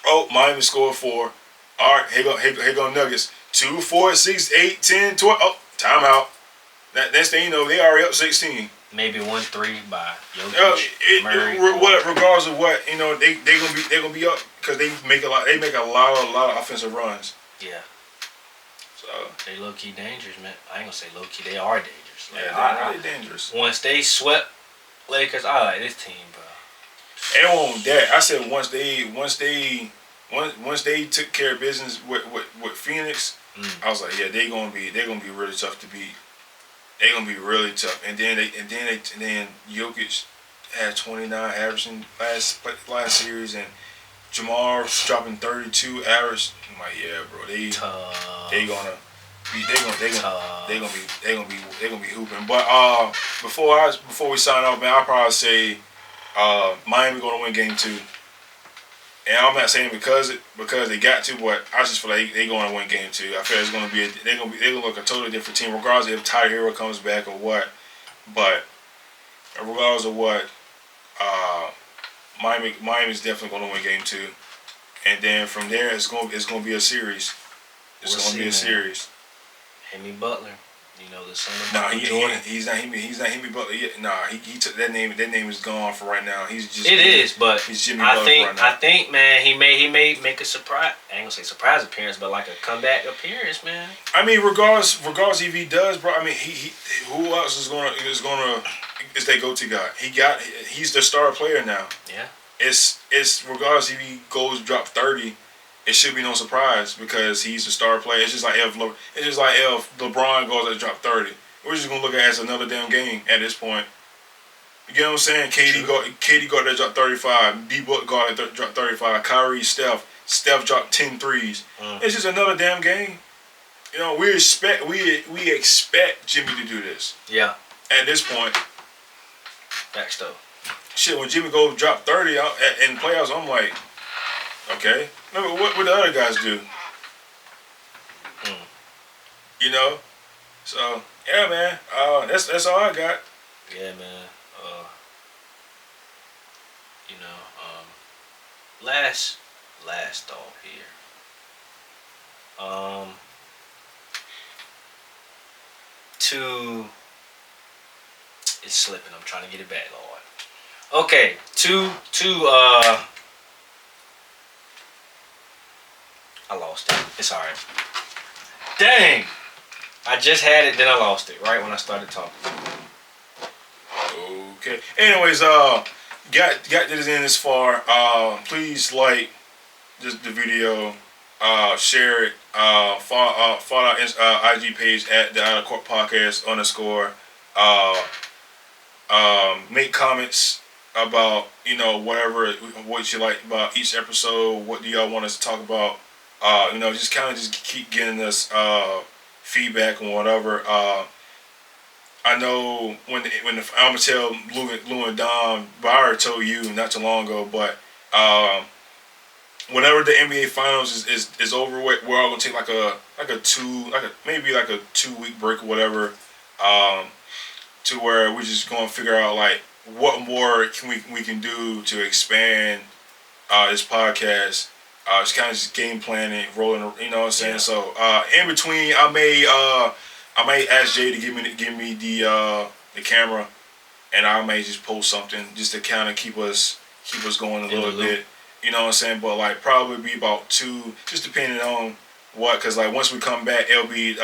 Speaker 1: Oh, Miami scored 4. All right, here go Nuggets. 2, 4, 6, 8, 10, 12. Oh, timeout. Next thing you know, they already up 16.
Speaker 2: Maybe 1-3 by Jokic.
Speaker 1: Regardless of what, they gonna be up because they make a lot of offensive runs.
Speaker 2: Yeah.
Speaker 1: So
Speaker 2: they low key dangerous, man. I ain't gonna say low key. They are dangerous.
Speaker 1: Yeah, they're dangerous.
Speaker 2: Once they swept Lakers, I like this team, bro.
Speaker 1: It won't that. I said once they took care of business with Phoenix, I was like, yeah, they're gonna be really tough to beat. They're gonna be really tough. And then Jokic had 29 averaging last series, and Jamar dropping 32 average. I'm like, yeah, bro, they're gonna be hooping. But before we sign off, man, I'll probably say Miami gonna win game 2. And I'm not saying because they got to, but I just feel like they're going to win game 2. I feel it's going to be they're gonna look a totally different team, regardless if Tyler Hero comes back or what. But regardless of what, Miami's definitely going to win game 2, and then from there it's going to be a series. It's gonna be a series.
Speaker 2: Henry Butler, the son of
Speaker 1: Nah,
Speaker 2: Michael Jordan.
Speaker 1: He's not Henry Butler yet. Nah, he took that name. That name is gone for right now. He's just.
Speaker 2: But
Speaker 1: he's Jimmy Butler right now.
Speaker 2: I think, man, he may make a surprise. I ain't gonna say surprise appearance, but like a comeback appearance, man.
Speaker 1: I mean, regardless if he does, bro. I mean, he who else is gonna is their go-to guy? He's the star player now.
Speaker 2: Yeah.
Speaker 1: It's regardless if he goes drop 30. It should be no surprise because he's the star player. It's just like if LeBron goes and drop 30. We're just gonna look at it as another damn game at this point. You get what I'm saying? KD got that drop 35. D Book got that drop 35. Kyrie, Steph dropped 10 threes. It's just another damn game. We expect Jimmy to do this.
Speaker 2: Yeah.
Speaker 1: At this point.
Speaker 2: Facts though.
Speaker 1: Shit, when Jimmy goes drop 30 in playoffs, I'm like, okay. Remember what the other guys do? So yeah, man. That's all I got.
Speaker 2: Yeah, man. Last thought here. It's slipping. I'm trying to get it back, Lord. Okay, I lost it. It's alright. Dang! I just had it, then I lost it right when I started talking.
Speaker 1: Okay. Anyways, got this in this far. Please like the video. Share it. Follow our IG page at the Out of Court Podcast _ make comments about what you like about each episode. What do y'all want us to talk about? Just kind of keep getting us feedback and whatever. I know when I'm gonna tell Lou and Dom, but I already told you not too long ago. But whenever the NBA Finals is over with, we're all gonna take maybe a 2-week break or whatever. To where we're just gonna figure out like what more we can do to expand this podcast. It's kind of just game planning, rolling. You know what I'm saying? Yeah. So in between, I may ask Jay to give me the camera, and I may just post something just to kind of keep us going a little bit. You know what I'm saying? But like probably be about 2, just depending on what. Cause like once we come back, it'll be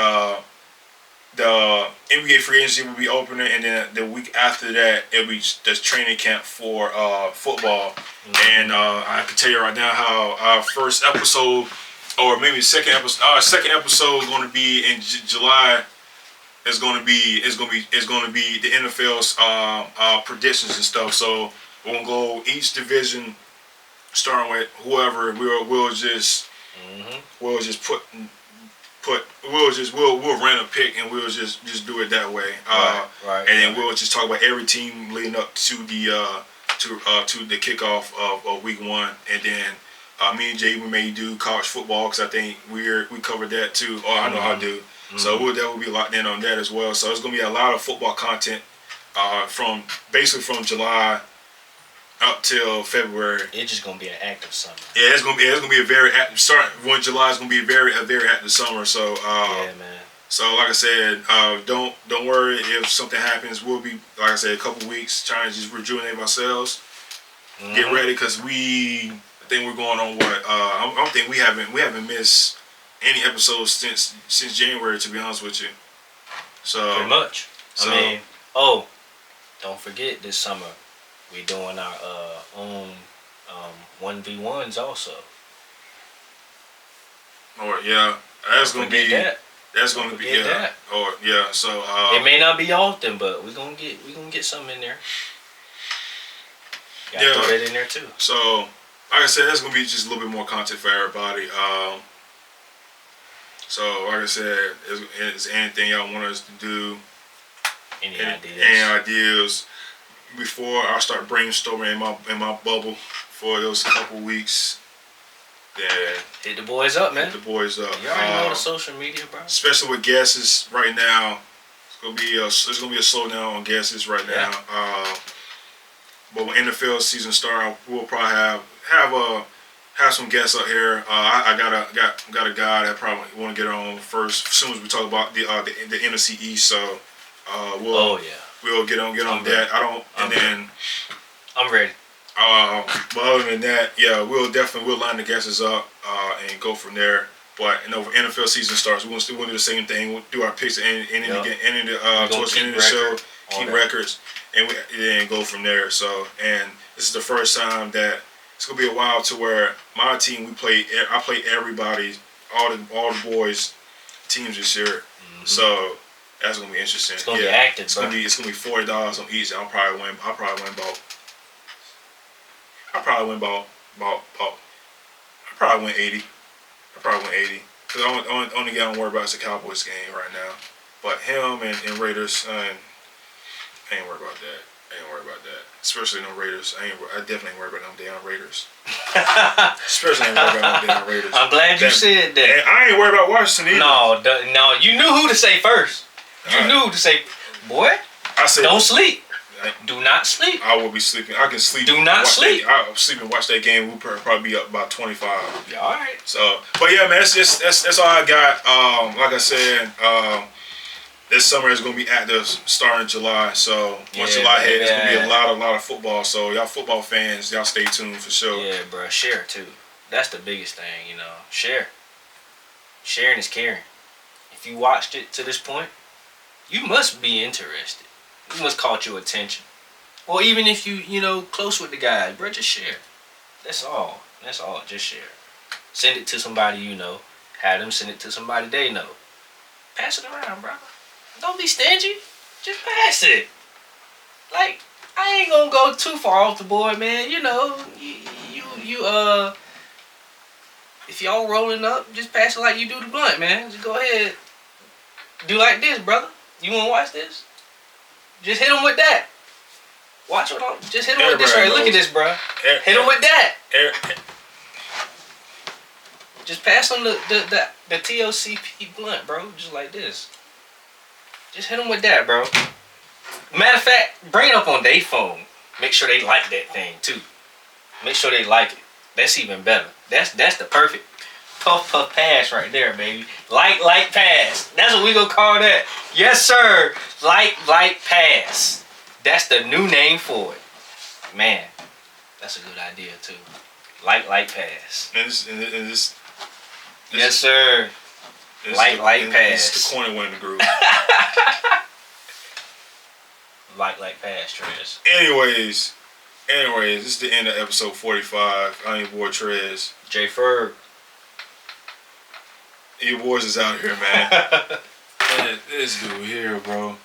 Speaker 1: the NBA free agency will be opening, and then the week after that, it'll be the training camp for football. And I can tell you right now how our first episode, or maybe our second episode, going to be in July. Is going to be the NFL's predictions and stuff. So we're gonna go each division, starting with whoever we'll just we'll rent a pick and we'll just do it that way. And then we'll just talk about every team leading up to the kickoff of week 1, and then me and Jay, we may do college football because I think we covered that too. Or I know how to do. So that will be locked in on that as well. So it's gonna be a lot of football content from July up till February.
Speaker 2: It's just gonna be an active summer.
Speaker 1: Yeah, it's gonna be a very active start. When July is gonna be a very active summer. So
Speaker 2: yeah, man.
Speaker 1: So like I said, don't worry if something happens. We'll be, like I said, a couple weeks trying to just rejuvenate ourselves, get ready, because I think we're going on what I don't think we haven't missed any episodes since January, to be honest with you. So
Speaker 2: pretty much. Don't forget this summer we doing our own 1v1s also.
Speaker 1: Or yeah, that's gonna be
Speaker 2: that.
Speaker 1: That's gonna be that. Or yeah, so
Speaker 2: it may not be often, but we're gonna get something in there. Gotta throw that in there too.
Speaker 1: So like I said, that's gonna be just a little bit more content for everybody. So like I said, is anything y'all want us to do?
Speaker 2: Any
Speaker 1: ideas before I start brainstorming in my bubble for those couple weeks? Yeah.
Speaker 2: Hit the boys up, man.
Speaker 1: Hit the boys up.
Speaker 2: You already know the social media, bro.
Speaker 1: Especially with guesses right now, it's gonna be a slowdown on guesses right now. But when NFL season start, we'll probably have have some guests up here. I got a guy that probably want to get on first as soon as we talk about the NFC East. So we'll get on that.
Speaker 2: I'm ready.
Speaker 1: But other than that, yeah, we'll line the guests up and go from there. But NFL season starts, we'll do the same thing. We'll do our picks and towards the end of the show, keep records, and then go from there. So, and this is the first time that it's gonna be a while to where my team I play everybody, all the boys teams this year. Mm-hmm. So that's gonna be interesting.
Speaker 2: It's gonna be active.
Speaker 1: It's gonna be $40 on each. I'll probably win about 80. I probably win 80. Because the only guy I'm worried about is the Cowboys game right now. But him and Raiders, I ain't worried about that. Especially no Raiders. I definitely ain't worried about them damn Raiders. Especially ain't worried about them damn Raiders.
Speaker 2: I'm glad you said that.
Speaker 1: And I ain't worried about Washington either.
Speaker 2: No. You knew who to say first. You knew who to say, boy, don't sleep. Do not sleep.
Speaker 1: I will be sleeping. I can sleep.
Speaker 2: Do not sleep.
Speaker 1: I'll sleep and watch that game. We'll probably be up about 25.
Speaker 2: Yeah, all right.
Speaker 1: So, but yeah, man, that's all I got. Like I said, this summer is gonna be active starting July. So once July hits, it's gonna be a lot of football. So y'all football fans, y'all stay tuned for sure.
Speaker 2: Yeah, bro. Share too. That's the biggest thing, Share. Sharing is caring. If you watched it to this point, you must be interested. You must caught your attention. Or even if you close with the guys, bro, just share. That's all. Just share. Send it to somebody you know. Have them send it to somebody they know. Pass it around, bro. Don't be stingy. Just pass it. Like, I ain't gonna go too far off the board, man. If y'all rolling up, just pass it like you do the blunt, man. Just go ahead. Do like this, brother. You wanna watch this? Just hit him with that. Watch what I'm. Just hit him with this right. Look at this, bro. Hit him with that. Just pass him the TOCP blunt, bro. Just like this. Just hit him with that, bro. Matter of fact, bring it up on their phone. Make sure they like that thing too. Make sure they like it. That's even better. That's the perfect puff pass right there, baby. Like pass. That's what we gonna call that. Yes, sir. Like pass. That's the new name for it. Man, that's a good idea too. Like pass.
Speaker 1: And this
Speaker 2: yes, sir. Like pass.
Speaker 1: It's the corner one in the group.
Speaker 2: like pass, Trez.
Speaker 1: Anyways, this is the end of episode 45. I'm your boy Trez.
Speaker 2: J Ferg.
Speaker 1: Your boys is out here, man. This dude here, bro.